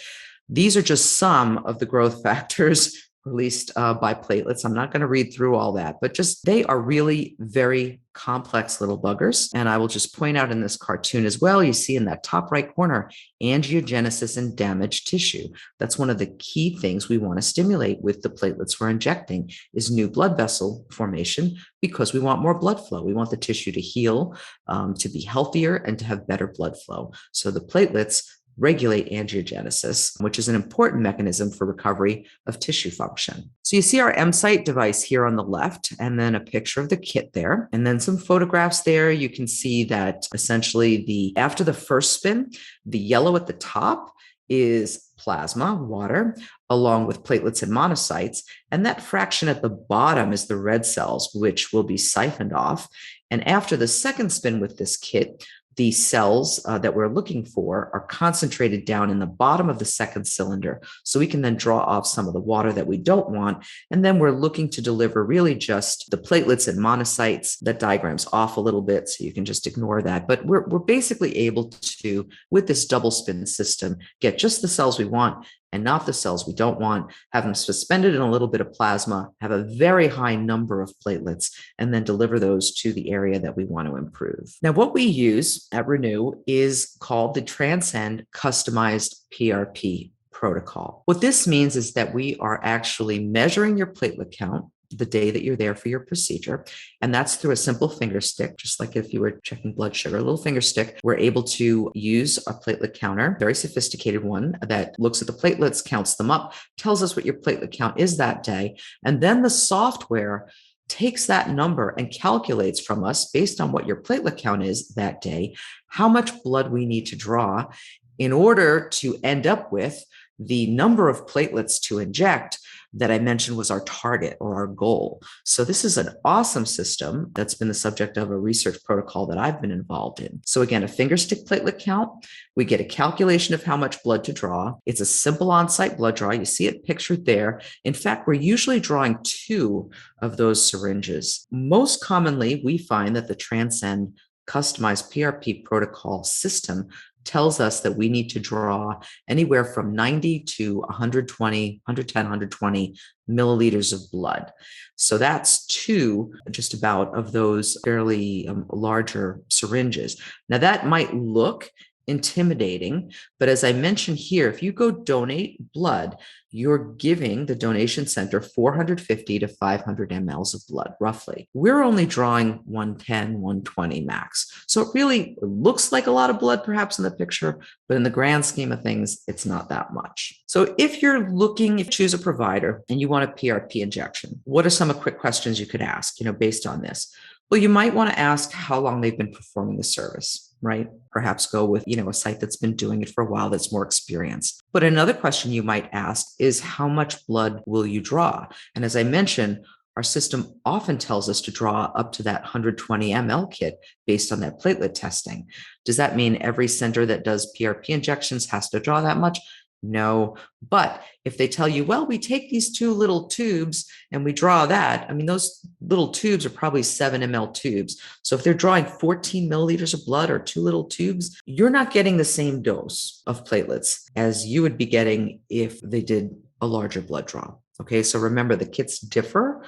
These are just some of the growth factors released by platelets. I'm not going to read through all that, but just they are really very complex little buggers. And I will just point out in this cartoon as well, you see in that top right corner, angiogenesis and damaged tissue. That's one of the key things we want to stimulate with the platelets we're injecting is new blood vessel formation because we want more blood flow. We want the tissue to heal, to be healthier and to have better blood flow. So the platelets regulate angiogenesis, which is an important mechanism for recovery of tissue function. So you see our M-Site device here on the left, and then a picture of the kit there, and then some photographs there. You can see that essentially after the first spin, the yellow at the top is plasma, water, along with platelets and monocytes. And that fraction at the bottom is the red cells, which will be siphoned off. And after the second spin with this kit, the cells that we're looking for are concentrated down in the bottom of the second cylinder. So we can then draw off some of the water that we don't want. And then we're looking to deliver really just the platelets and monocytes. That diagram's off a little bit, so you can just ignore that. But we're basically able to, with this double spin system, get just the cells we want and not the cells we don't want, have them suspended in a little bit of plasma, have a very high number of platelets, and then deliver those to the area that we want to improve. Now, what we use at Renew is called the Transcend Customized PRP protocol. What this means is that we are actually measuring your platelet count the day that you're there for your procedure. And that's through a simple finger stick, just like if you were checking blood sugar, a little finger stick. We're able to use a platelet counter, very sophisticated one that looks at the platelets, counts them up, tells us what your platelet count is that day. And then the software takes that number and calculates from us, based on what your platelet count is that day, how much blood we need to draw in order to end up with the number of platelets to inject that I mentioned was our target or our goal. So this is an awesome system that's been the subject of a research protocol that I've been involved in. So again, a finger stick platelet count, we get a calculation of how much blood to draw. It's a simple on-site blood draw. You see it pictured there. In fact, we're usually drawing 2 of those syringes. Most commonly, we find that the Transcend customized PRP protocol system tells us that we need to draw anywhere from 90 to 120, 110, 120 milliliters of blood. So that's 2 just about of those fairly larger syringes. Now that might look intimidating, but as I mentioned here, if you go donate blood, you're giving the donation center 450 to 500 mLs of blood, roughly. We're only drawing 110, 120 max. So it really looks like a lot of blood perhaps in the picture, but in the grand scheme of things, it's not that much. So if you're looking, if you choose a provider and you want a PRP injection, what are some quick questions you could ask, based on this? Well, you might want to ask how long they've been performing the service, right? Perhaps go with, a site that's been doing it for a while, that's more experienced. But another question you might ask is how much blood will you draw? And as I mentioned, our system often tells us to draw up to that 120 ml kit based on that platelet testing. Does that mean every center that does PRP injections has to draw that much? No, but if they tell you, well, we take these 2 little tubes and we draw that, those little tubes are probably 7 ml tubes. So if they're drawing 14 milliliters of blood or 2 little tubes, you're not getting the same dose of platelets as you would be getting if they did a larger blood draw. Okay, so remember the kits differ,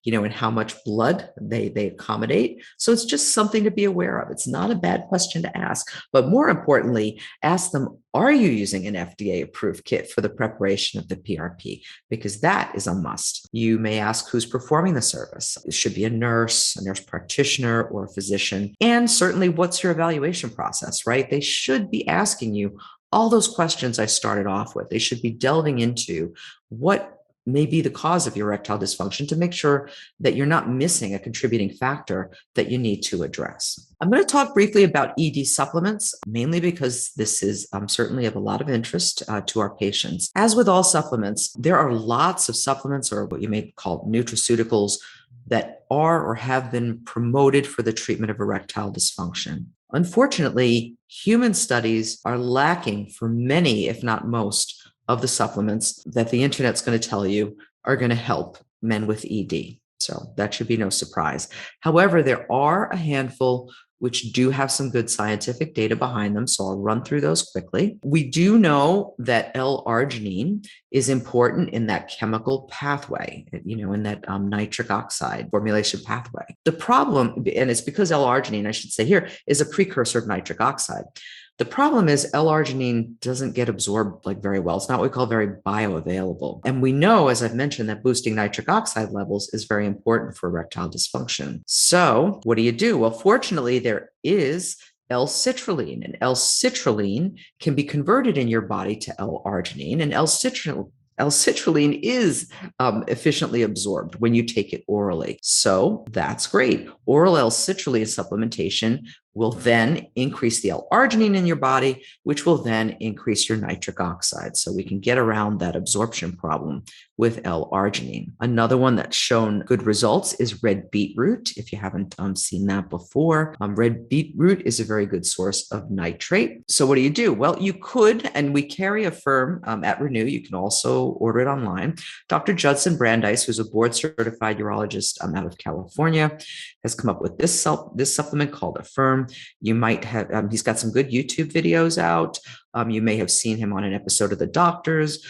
in how much blood they accommodate. So it's just something to be aware of. It's not a bad question to ask, but more importantly, ask them, are you using an FDA approved kit for the preparation of the PRP? Because that is a must. You may ask who's performing the service. It should be a nurse practitioner, or a physician. And certainly what's your evaluation process, right? They should be asking you all those questions I started off with. They should be delving into what may be the cause of your erectile dysfunction to make sure that you're not missing a contributing factor that you need to address. I'm going to talk briefly about ED supplements, mainly because this is certainly of a lot of interest to our patients. As with all supplements, there are lots of supplements, or what you may call nutraceuticals, that are or have been promoted for the treatment of erectile dysfunction. Unfortunately, human studies are lacking for many, if not most, of the supplements that the internet's going to tell you are going to help men with ED. So that should be no surprise. However, there are a handful which do have some good scientific data behind them. So I'll run through those quickly. We do know that L-arginine is important in that chemical pathway, in that nitric oxide formulation pathway. The problem, and it's because L-arginine, I should say here, is a precursor of nitric oxide. The problem is L-arginine doesn't get absorbed very well. It's not what we call very bioavailable. And we know, as I've mentioned, that boosting nitric oxide levels is very important for erectile dysfunction. So what do? Well, fortunately, there is L-Citrulline, and L-Citrulline can be converted in your body to L-arginine, and L-citrulline is efficiently absorbed when you take it orally. So that's great. Oral L-citrulline supplementation will then increase the L-arginine in your body, which will then increase your nitric oxide. So we can get around that absorption problem with L-arginine. Another one that's shown good results is red beetroot. If you haven't seen that before, red beetroot is a very good source of nitrate. So what do? Well, you could, and we carry a firm at Renew. You can also order it online. Dr. Judson Brandeis, who's a board certified urologist out of California, has come up with this supplement called Affirm. You might have, he's got some good YouTube videos out. You may have seen him on an episode of The Doctors.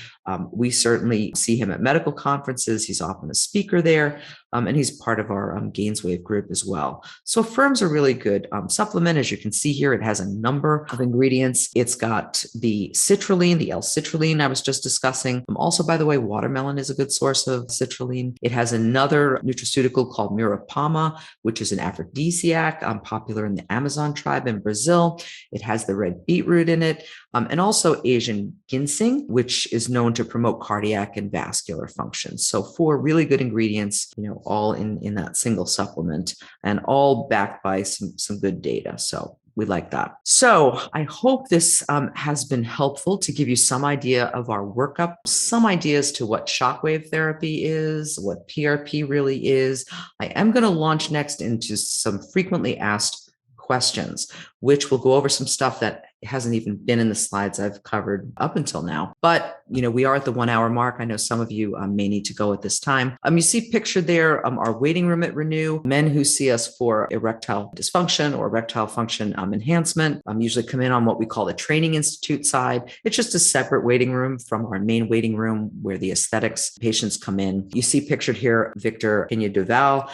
We certainly see him at medical conferences. He's often a speaker there, and he's part of our Gainswave group as well. So Affirm's a really good supplement. As you can see here, it has a number of ingredients. It's got the citrulline, the L-citrulline I was just discussing. Also, by the way, watermelon is a good source of citrulline. It has another nutraceutical called Mirapama, which is an aphrodisiac, popular in the Amazon tribe in Brazil. It has the red beetroot in it. And also Asian ginseng, which is known to promote cardiac and vascular function. So 4 really good ingredients, all in that single supplement, and all backed by some good data. So we like that. So I hope this has been helpful to give you some idea of our workup, some ideas to what shockwave therapy is, what PRP really is. I am going to launch next into some frequently asked questions, which will go over some stuff that hasn't even been in the slides I've covered up until now. But, we are at the 1 hour mark. I know some of you may need to go at this time. You see pictured there our waiting room at Renew. Men who see us for erectile dysfunction or erectile function enhancement usually come in on what we call the Training Institute side. It's just a separate waiting room from our main waiting room where the aesthetics patients come in. You see pictured here Victor Pena-Duval,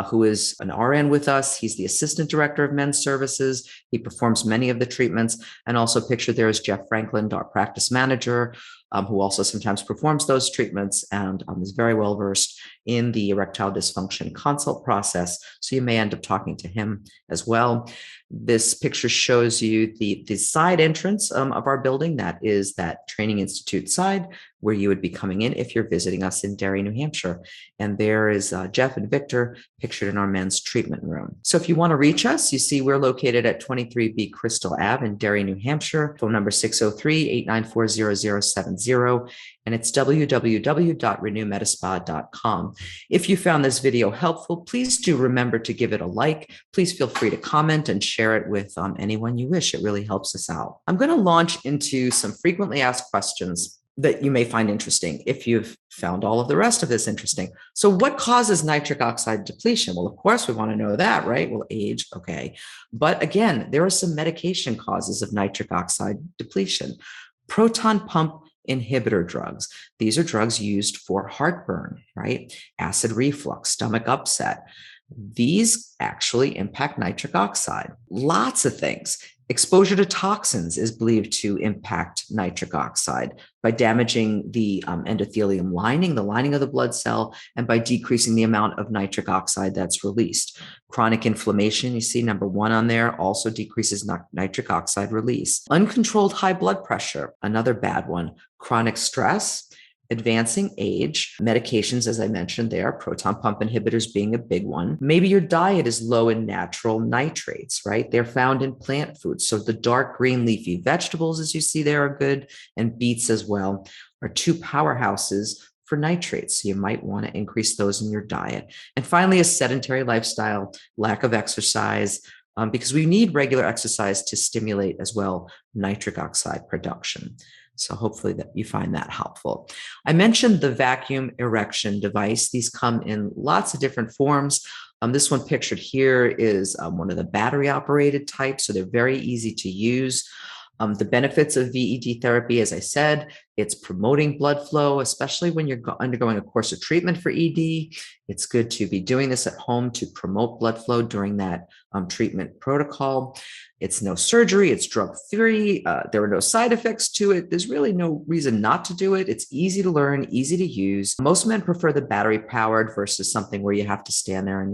who is an RN with us. He's the assistant director of men's services. He performs many of the treatments. And also pictured there is Jeff Franklin, our practice manager, who also sometimes performs those treatments and is very well versed in the erectile dysfunction consult process. So you may end up talking to him as well. This picture shows you the side entrance of our building. That is that Training Institute side where you would be coming in if you're visiting us in Derry, New Hampshire. And there is Jeff and Victor pictured in our men's treatment room. So if you want to reach us, you see we're located at 23B Crystal Ave in Derry, New Hampshire. Phone number 603-894-0070. And it's www.renewmedispa.com. If you found this video helpful, please do remember to give it a like. Please feel free to comment and share it with anyone you wish. It really helps us out. I'm going to launch into some frequently asked questions that you may find interesting if you've found all of the rest of this interesting. So what causes nitric oxide depletion? Well, of course, we want to know that, right? Well, age, okay. But again, there are some medication causes of nitric oxide depletion. Proton pump inhibitor drugs. These are drugs used for heartburn, right? Acid reflux, stomach upset. These actually impact nitric oxide. Lots of things. Exposure to toxins is believed to impact nitric oxide by damaging the endothelium lining, the lining of the blood cell, and by decreasing the amount of nitric oxide that's released. Chronic inflammation, you see number 1 on there, also decreases nitric oxide release. Uncontrolled high blood pressure, another bad one. Chronic stress, advancing age, medications, as I mentioned there, proton pump inhibitors being a big one. Maybe your diet is low in natural nitrates, right? They're found in plant foods. So the dark green leafy vegetables, as you see there, are good, and beets as well are 2 powerhouses for nitrates. So you might want to increase those in your diet. And finally, a sedentary lifestyle, lack of exercise, because we need regular exercise to stimulate as well nitric oxide production. So hopefully that you find that helpful. I mentioned the vacuum erection device. These come in lots of different forms. This one pictured here is one of the battery operated types, so they're very easy to use. The benefits of VED therapy, as I said, it's promoting blood flow, especially when you're undergoing a course of treatment for ED. It's good to be doing this at home to promote blood flow during that treatment protocol. It's no surgery. It's drug-free. There are no side effects to it. There's really no reason not to do it. It's easy to learn, easy to use. Most men prefer the battery-powered versus something where you have to stand there and,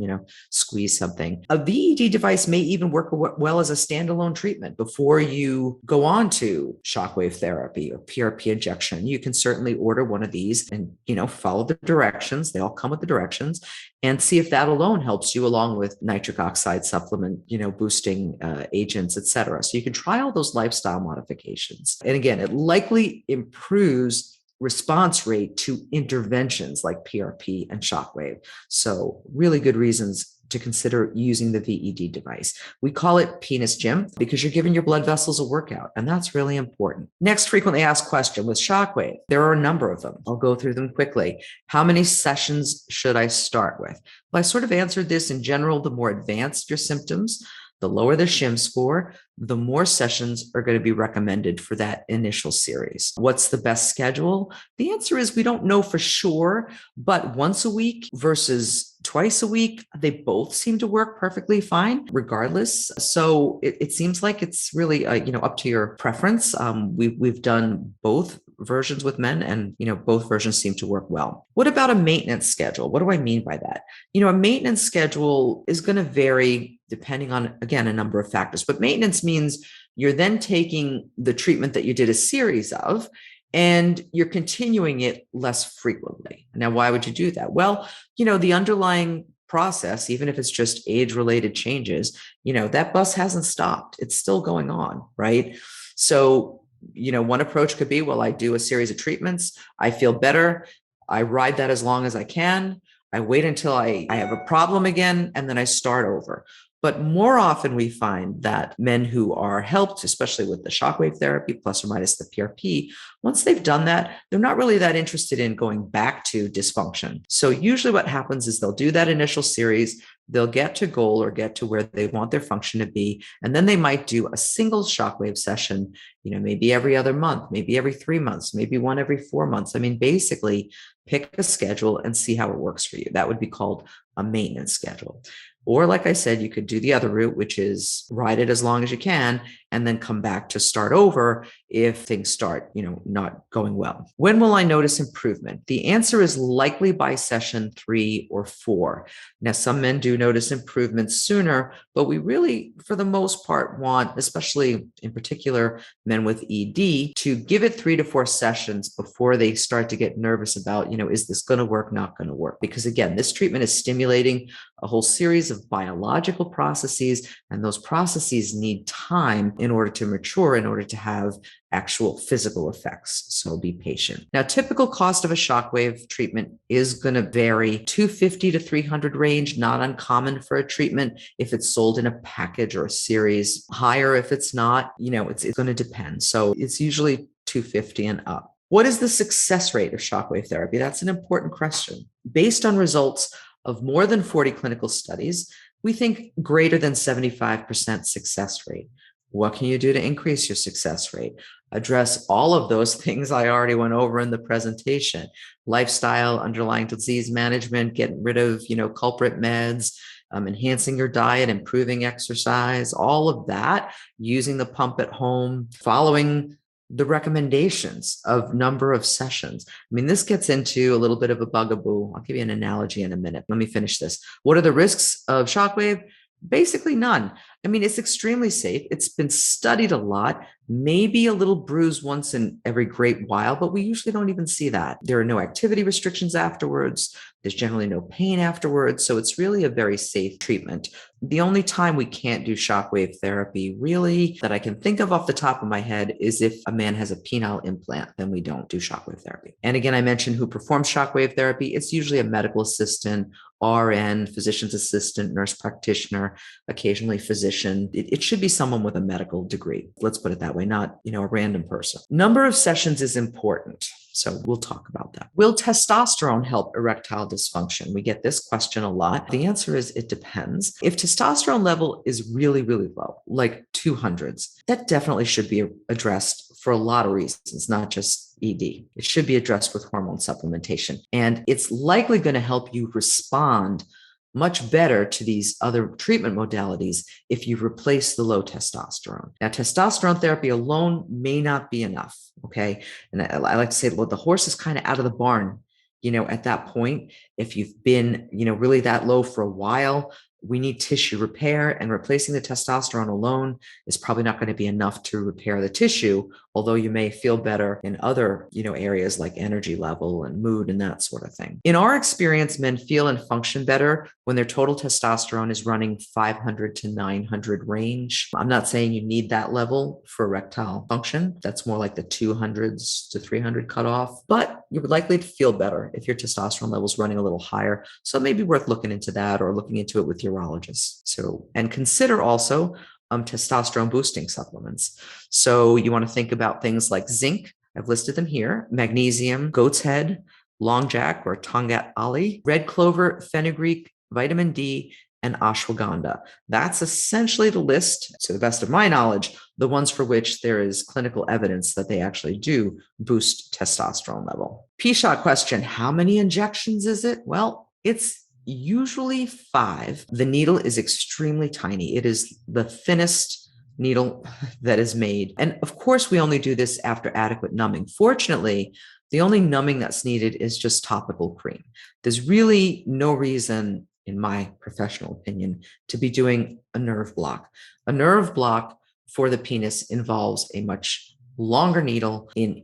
squeeze something. A VED device may even work well as a standalone treatment before you go on to shockwave therapy or PRP injection. You can certainly order one of these and, follow the directions. They all come with the directions, and see if that alone helps you, along with nitric oxide supplement, boosting agents, et cetera. So you can try all those lifestyle modifications. And again, it likely improves response rate to interventions like PRP and shockwave. So really good reasons to consider using the VED device. We call it penis gym because you're giving your blood vessels a workout, and that's really important. Next frequently asked question with shockwave. There are a number of them. I'll go through them quickly. How many sessions should I start with? Well, I sort of answered this in general. The more advanced your symptoms, the lower the Shim score, the more sessions are going to be recommended for that initial series. What's the best schedule? The answer is we don't know for sure, but once a week versus twice a week, they both seem to work perfectly fine regardless. So it seems like it's really up to your preference. We've done both versions with men, and both versions seem to work well. What about a maintenance schedule? What do I mean by that? A maintenance schedule is going to vary depending on, again, a number of factors, but maintenance means you're then taking the treatment that you did a series of and you're continuing it less frequently. Now, why would you do that? Well, the underlying process, even if it's just age-related changes, that bus hasn't stopped. It's still going on, right? So, one approach could be, well, I do a series of treatments. I feel better. I ride that as long as I can. I wait until I have a problem again, and then I start over. But more often we find that men who are helped, especially with the shockwave therapy, plus or minus the PRP, once they've done that, they're not really that interested in going back to dysfunction. So usually what happens is they'll do that initial series, they'll get to goal or get to where they want their function to be, and then they might do a single shockwave session, maybe every other month, maybe every 3 months, maybe one every 4 months. Basically pick a schedule and see how it works for you. That would be called a maintenance schedule. Or like I said, you could do the other route, which is ride it as long as you can, and then come back to start over if things start, not going well. When will I notice improvement? The answer is likely by session 3 or 4. Now, some men do notice improvement sooner, but we really, for the most part, want, especially in particular, men with ED, to give it 3 to 4 sessions before they start to get nervous about, is this going to work, not going to work? Because again, this treatment is stimulating a whole series of biological processes, and those processes need time in order to mature, in order to have actual physical effects. So be patient. Now, typical cost of a shockwave treatment is going to vary $250 to $300 range, not uncommon for a treatment if it's sold in a package or a series. Higher if it's not, it's going to depend. So it's usually $250 and up. What is the success rate of shockwave therapy? That's an important question. Based on results of more than 40 clinical studies, we think greater than 75% success rate. What can you do to increase your success rate? Address all of those things I already went over in the presentation: lifestyle, underlying disease management, getting rid of, culprit meds, enhancing your diet, improving exercise, all of that, using the pump at home, following the recommendations of number of sessions. This gets into a little bit of a bugaboo. I'll give you an analogy in a minute. Let me finish this. What are the risks of shockwave? Basically none. It's extremely safe. It's been studied a lot, maybe a little bruise once in every great while, but we usually don't even see that. There are no activity restrictions afterwards. There's generally no pain afterwards. So it's really a very safe treatment. The only time we can't do shockwave therapy really that I can think of off the top of my head is if a man has a penile implant, then we don't do shockwave therapy. And again, I mentioned who performs shockwave therapy. It's usually a medical assistant RN, physician's assistant, nurse practitioner, occasionally physician. It should be someone with a medical degree. Let's put it that way, not, a random person. Number of sessions is important. So we'll talk about that. Will testosterone help erectile dysfunction? We get this question a lot. The answer is it depends. If testosterone level is really, really low, like 200s, that definitely should be addressed for a lot of reasons, not just ED. It should be addressed with hormone supplementation. And it's likely going to help you respond much better to these other treatment modalities if you replace the low testosterone. Now, testosterone therapy alone may not be enough, okay? And I like to say, well, the horse is kind of out of the barn, at that point. If you've been, really that low for a while, we need tissue repair, and replacing the testosterone alone is probably not going to be enough to repair the tissue, although you may feel better in other, areas like energy level and mood and that sort of thing. In our experience, men feel and function better when their total testosterone is running 500 to 900 range. I'm not saying you need that level for erectile function. That's more like the 200s to 300 cutoff, but you're likely to feel better if your testosterone level is running a little higher. So it may be worth looking into that, or looking into it with your urologist. So, and consider also testosterone boosting supplements. So you want to think about things like zinc. I've listed them here: magnesium, goat's head, long jack or tongat ali, red clover, fenugreek, vitamin D, and ashwagandha. That's essentially the list, to the best of my knowledge, the ones for which there is clinical evidence that they actually do boost testosterone level. P-shot question: how many injections is it? Well, it's usually 5. The needle is extremely tiny. It is the thinnest needle that is made. And of course, we only do this after adequate numbing. Fortunately, the only numbing that's needed is just topical cream. There's really no reason, in my professional opinion, to be doing a nerve block. A nerve block for the penis involves a much longer needle in,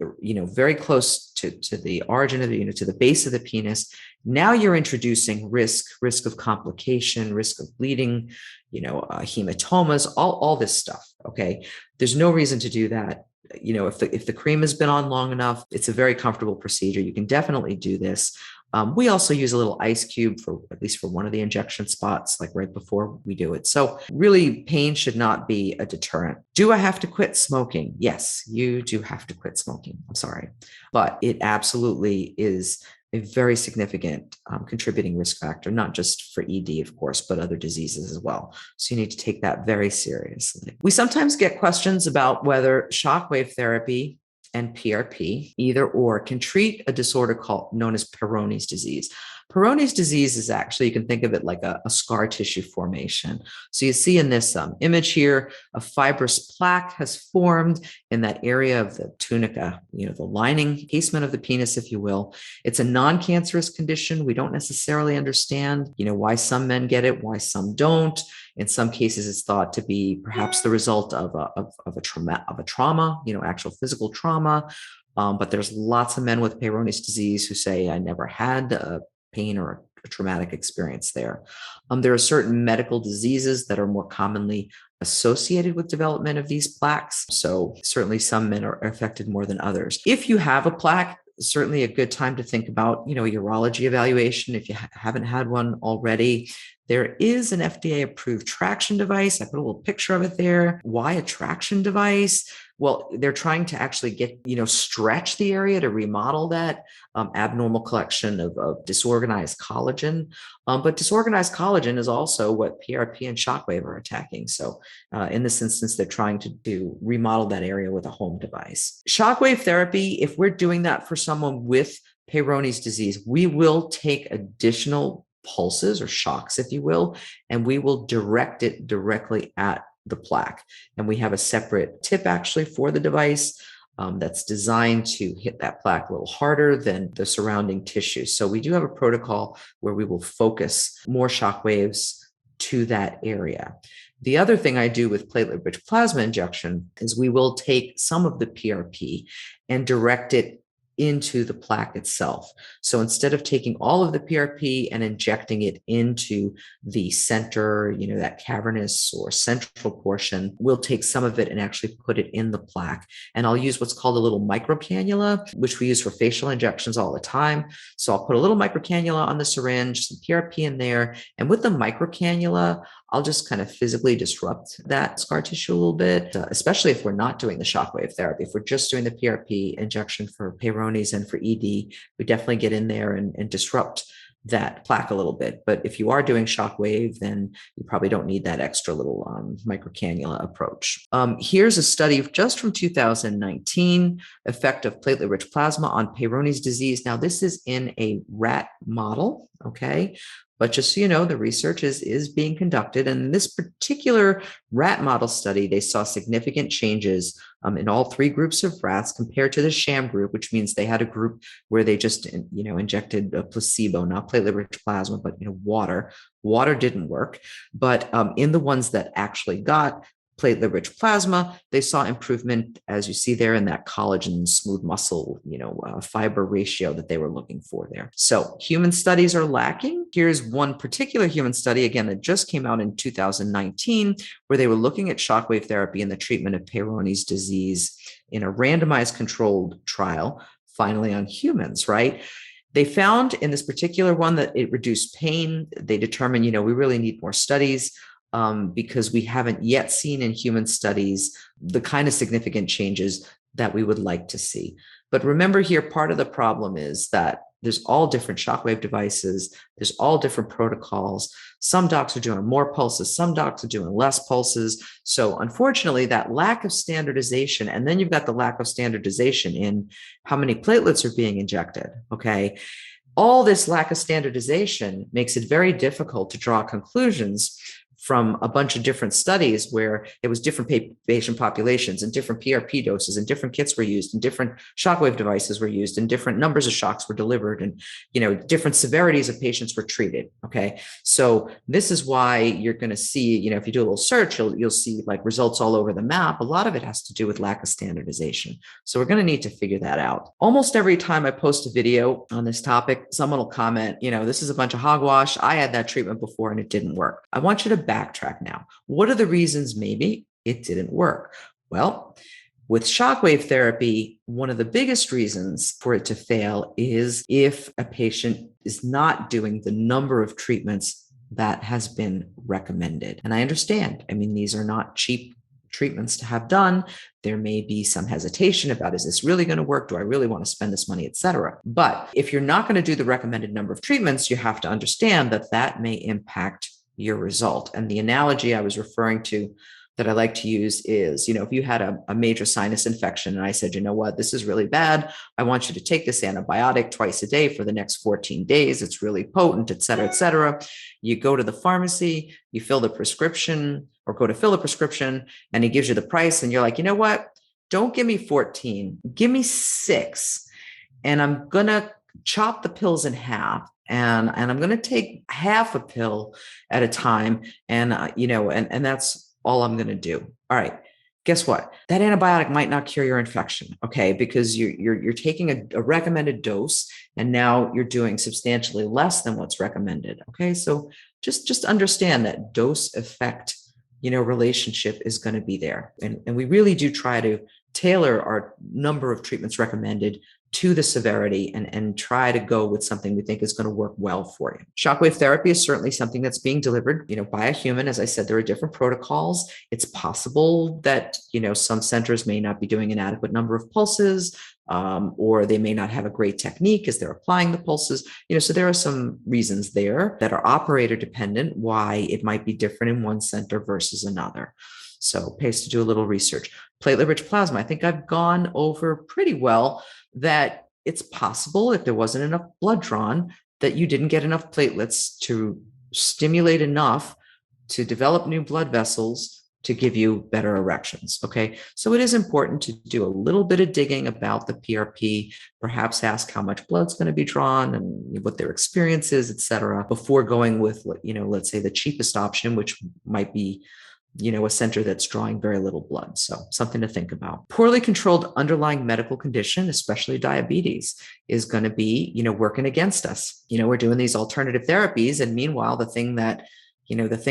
very close to the origin of the, to the base of the penis. Now you're introducing risk of complication, risk of bleeding, hematomas, all this stuff. Okay. There's no reason to do that. If the cream has been on long enough, it's a very comfortable procedure. You can definitely do this. We also use a little ice cube at least for one of the injection spots, like right before we do it. So really, pain should not be a deterrent. Do I have to quit smoking? Yes, you do have to quit smoking. I'm sorry, but it absolutely is a very significant contributing risk factor, not just for ED, of course, but other diseases as well. So you need to take that very seriously. We sometimes get questions about whether shockwave therapy and PRP, either or, can treat a disorder known as Peyronie's disease. Peyronie's disease is actually, you can think of it like a scar tissue formation. So you see in this image here, a fibrous plaque has formed in that area of the tunica, the lining, casement of the penis, if you will. It's a non-cancerous condition. We don't necessarily understand, why some men get it, why some don't. In some cases, it's thought to be perhaps the result of a trauma, actual physical trauma. But there's lots of men with Peyronie's disease who say, I never had pain or a traumatic experience there. There are certain medical diseases that are more commonly associated with development of these plaques. So certainly some men are affected more than others. If you have a plaque, certainly a good time to think about, urology evaluation. If you haven't had one already, there is an FDA approved traction device. I put a little picture of it there. Why a traction device? Well, they're trying to actually get, stretch the area to remodel that abnormal collection of disorganized collagen. But disorganized collagen is also what PRP and shockwave are attacking. So in this instance, they're trying to remodel that area with a home device. Shockwave therapy, if we're doing that for someone with Peyronie's disease, we will take additional pulses or shocks, if you will, and we will direct it directly at the plaque. And we have a separate tip actually for the device that's designed to hit that plaque a little harder than the surrounding tissue. So we do have a protocol where we will focus more shock waves to that area. The other thing I do with platelet rich plasma injection is we will take some of the PRP and direct it into the plaque itself. So instead of taking all of the PRP and injecting it into the center, that cavernous or central portion, we'll take some of it and actually put it in the plaque. And I'll use what's called a little microcannula, which we use for facial injections all the time. So I'll put a little microcannula on the syringe, some PRP in there. And with the microcannula, I'll just kind of physically disrupt that scar tissue a little bit, especially if we're not doing the shockwave therapy. If we're just doing the PRP injection for Peyronie's and for ED, we definitely get in there and disrupt that plaque a little bit. But if you are doing shockwave, then you probably don't need that extra little microcannula approach. Here's a study just from 2019, effect of platelet rich plasma on Peyronie's disease. Now, this is in a rat model, okay? But just so you know, the research is being conducted. And in this particular rat model study, they saw significant changes in all 3 groups of rats compared to the sham group, which means they had a group where they just, injected a placebo, not platelet-rich plasma, but, water. Water didn't work. But in the ones that actually got platelet-rich plasma, they saw improvement, as you see there, in that collagen smooth muscle, fiber ratio that they were looking for there. So human studies are lacking. Here's one particular human study, again, that just came out in 2019, where they were looking at shockwave therapy in the treatment of Peyronie's disease in a randomized controlled trial, finally on humans, right? They found in this particular one that it reduced pain. They determined, we really need more studies. Because we haven't yet seen in human studies the kind of significant changes that we would like to see. But remember here, part of the problem is that there's all different shockwave devices. There's all different protocols. Some docs are doing more pulses. Some docs are doing less pulses. So unfortunately, that lack of standardization, and then you've got the lack of standardization in how many platelets are being injected, okay? All this lack of standardization makes it very difficult to draw conclusions from a bunch of different studies where it was different patient populations and different PRP doses and different kits were used and different shockwave devices were used and different numbers of shocks were delivered and, different severities of patients were treated. Okay. So this is why you're going to see, if you do a little search, you'll see like results all over the map. A lot of it has to do with lack of standardization. So we're going to need to figure that out. Almost every time I post a video on this topic, someone will comment, this is a bunch of hogwash. I had that treatment before and it didn't work. I want you to backtrack now. What are the reasons maybe it didn't work? Well, with shockwave therapy, one of the biggest reasons for it to fail is if a patient is not doing the number of treatments that has been recommended. And I understand. These are not cheap treatments to have done. There may be some hesitation about, is this really going to work? Do I really want to spend this money, et cetera? But if you're not going to do the recommended number of treatments, you have to understand that may impact your result. And the analogy I was referring to that I like to use is, if you had a major sinus infection and I said, this is really bad. I want you to take this antibiotic twice a day for the next 14 days. It's really potent, et cetera, et cetera. You go to the pharmacy, you fill the prescription or go to fill a prescription and he gives you the price and you're like, don't give me 14, give me 6. And I'm going to chop the pills in half. And I'm going to take half a pill at a time. And, and that's all I'm going to do. All right. Guess what? That antibiotic might not cure your infection. Okay. Because you're taking a recommended dose and now you're doing substantially less than what's recommended. Okay. So just understand that dose effect, relationship is going to be there. And we really do try to tailor our number of treatments recommended to the severity and try to go with something we think is going to work well for you. Shockwave therapy is certainly something that's being delivered, by a human. As I said, there are different protocols. It's possible that, some centers may not be doing an adequate number of pulses, or they may not have a great technique as they're applying the pulses. So there are some reasons there that are operator dependent, why it might be different in one center versus another. So pays to do a little research. Platelet rich plasma, I think I've gone over pretty well that it's possible if there wasn't enough blood drawn that you didn't get enough platelets to stimulate enough to develop new blood vessels to give you better erections. Okay. So it is important to do a little bit of digging about the PRP, perhaps ask how much blood's going to be drawn and what their experience is, et cetera, before going with, let's say the cheapest option, which might be a center that's drawing very little blood. So something to think about. Poorly controlled underlying medical condition, especially diabetes, is going to be, working against us. We're doing these alternative therapies. And meanwhile, the thing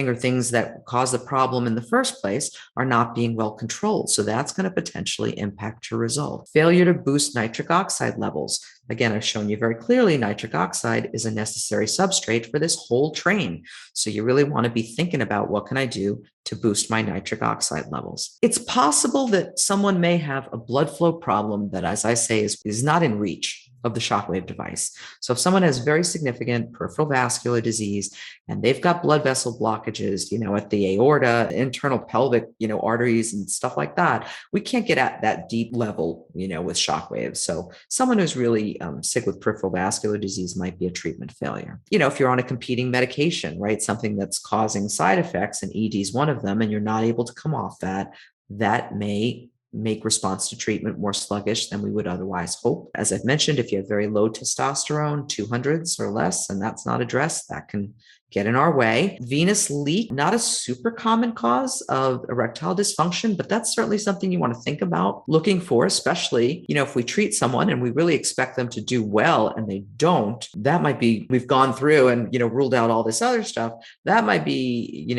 or things that cause the problem in the first place are not being well controlled. So that's going to potentially impact your result. Failure to boost nitric oxide levels. Again, I've shown you very clearly nitric oxide is a necessary substrate for this whole train. So you really want to be thinking about what can I do to boost my nitric oxide levels. It's possible that someone may have a blood flow problem that, as I say, is not in reach of the shockwave device. So if someone has very significant peripheral vascular disease and they've got blood vessel blockages, at the aorta, internal pelvic, arteries and stuff like that, we can't get at that deep level, with shockwaves. So someone who's really sick with peripheral vascular disease might be a treatment failure. If you're on a competing medication, right, something that's causing side effects and ED is one of them, and you're not able to come off that may make response to treatment more sluggish than we would otherwise hope. As I've mentioned, if you have very low testosterone, 200s or less, and that's not addressed, that can get in our way. Venous leak, not a super common cause of erectile dysfunction, but that's certainly something you want to think about looking for, especially, if we treat someone and we really expect them to do well and they don't, that might be, we've gone through and, ruled out all this other stuff. That might be,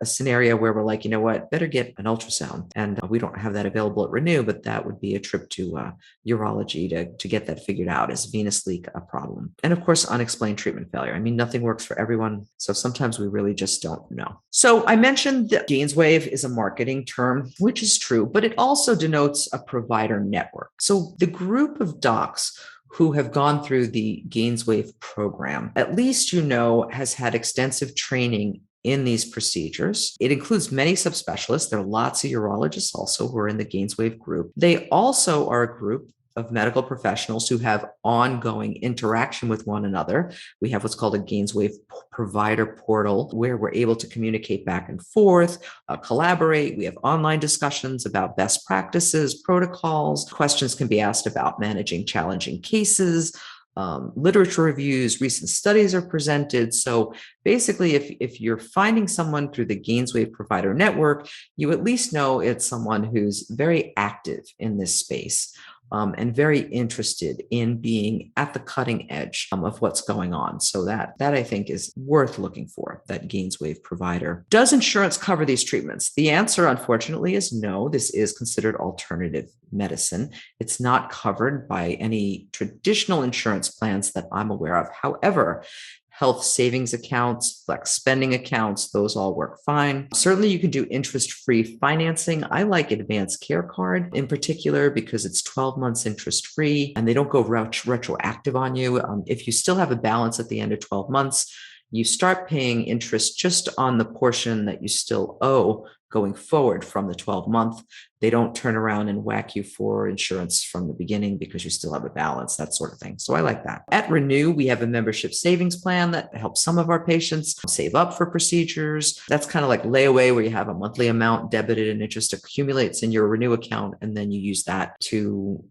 a scenario where we're like, better get an ultrasound. And we don't have that available at Renew, but that would be a trip to urology to get that figured out. Is venous leak a problem? And of course, unexplained treatment failure. I mean, nothing works for everyone. So sometimes we really just don't know. So I mentioned that Gainswave is a marketing term, which is true, but it also denotes a provider network. So the group of docs who have gone through the Gainswave program, at least has had extensive training in these procedures. It includes many subspecialists. There are lots of urologists also who are in the Gainswave group. They also are a group of medical professionals who have ongoing interaction with one another. We have what's called a Gainswave provider portal where we're able to communicate back and forth, collaborate. We have online discussions about best practices, protocols. Questions can be asked about managing challenging cases. Literature reviews, recent studies are presented. So basically, if you're finding someone through the Gainswave provider network, you at least know it's someone who's very active in this space. And very interested in being at the cutting edge of what's going on. So that I think is worth looking for, that Gainswave provider. Does insurance cover these treatments? The answer, unfortunately, is no. This is considered alternative medicine. It's not covered by any traditional insurance plans that I'm aware of. However, health savings accounts, flex spending accounts, those all work fine. Certainly you can do interest-free financing. I like Advanced Care Card in particular because it's 12 months interest-free and they don't go retroactive on you. If you still have a balance at the end of 12 months, you start paying interest just on the portion that you still owe going forward from the 12-month. They don't turn around and whack you for insurance from the beginning because you still have a balance, that sort of thing. So I like that. At Renew, we have a membership savings plan that helps some of our patients save up for procedures. That's kind of like layaway where you have a monthly amount debited and interest accumulates in your Renew account, and then you use that to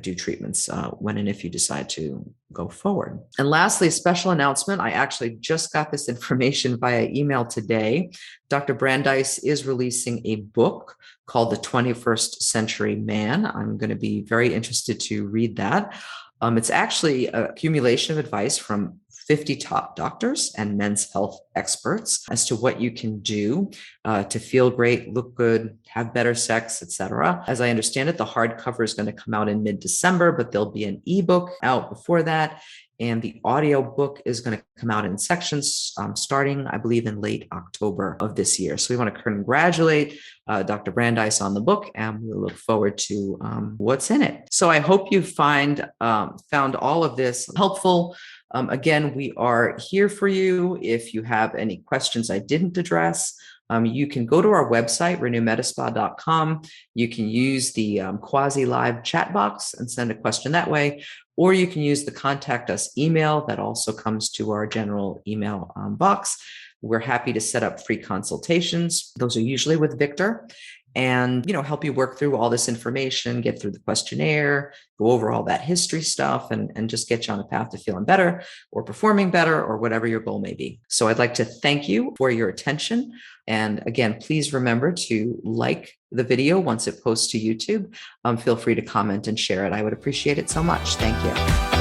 do treatments when and if you decide to go forward. And lastly, a special announcement. I actually just got this information via email today. Dr. Brandeis is releasing a book called The 21st Century Man. I'm going to be very interested to read that. It's actually an accumulation of advice from 50 top doctors and men's health experts as to what you can do to feel great, look good, have better sex, etc. As I understand it, the hardcover is going to come out in mid-December, but there'll be an ebook out before that. And the audio book is going to come out in sections starting, I believe, in late October of this year. So we want to congratulate Dr. Brandeis on the book, and we look forward to what's in it. So I hope you found all of this helpful. Again, we are here for you. If you have any questions I didn't address, you can go to our website, renewmedispa.com. You can use the quasi-live chat box and send a question that way, or you can use the contact us email that also comes to our general email box. We're happy to set up free consultations. Those are usually with Victor, and help you work through all this information, get through the questionnaire, go over all that history stuff, and just get you on the path to feeling better or performing better or whatever your goal may be. So I'd like to thank you for your attention. And again, please remember to like the video once it posts to YouTube. Feel free to comment and share it. I would appreciate it so much. Thank you.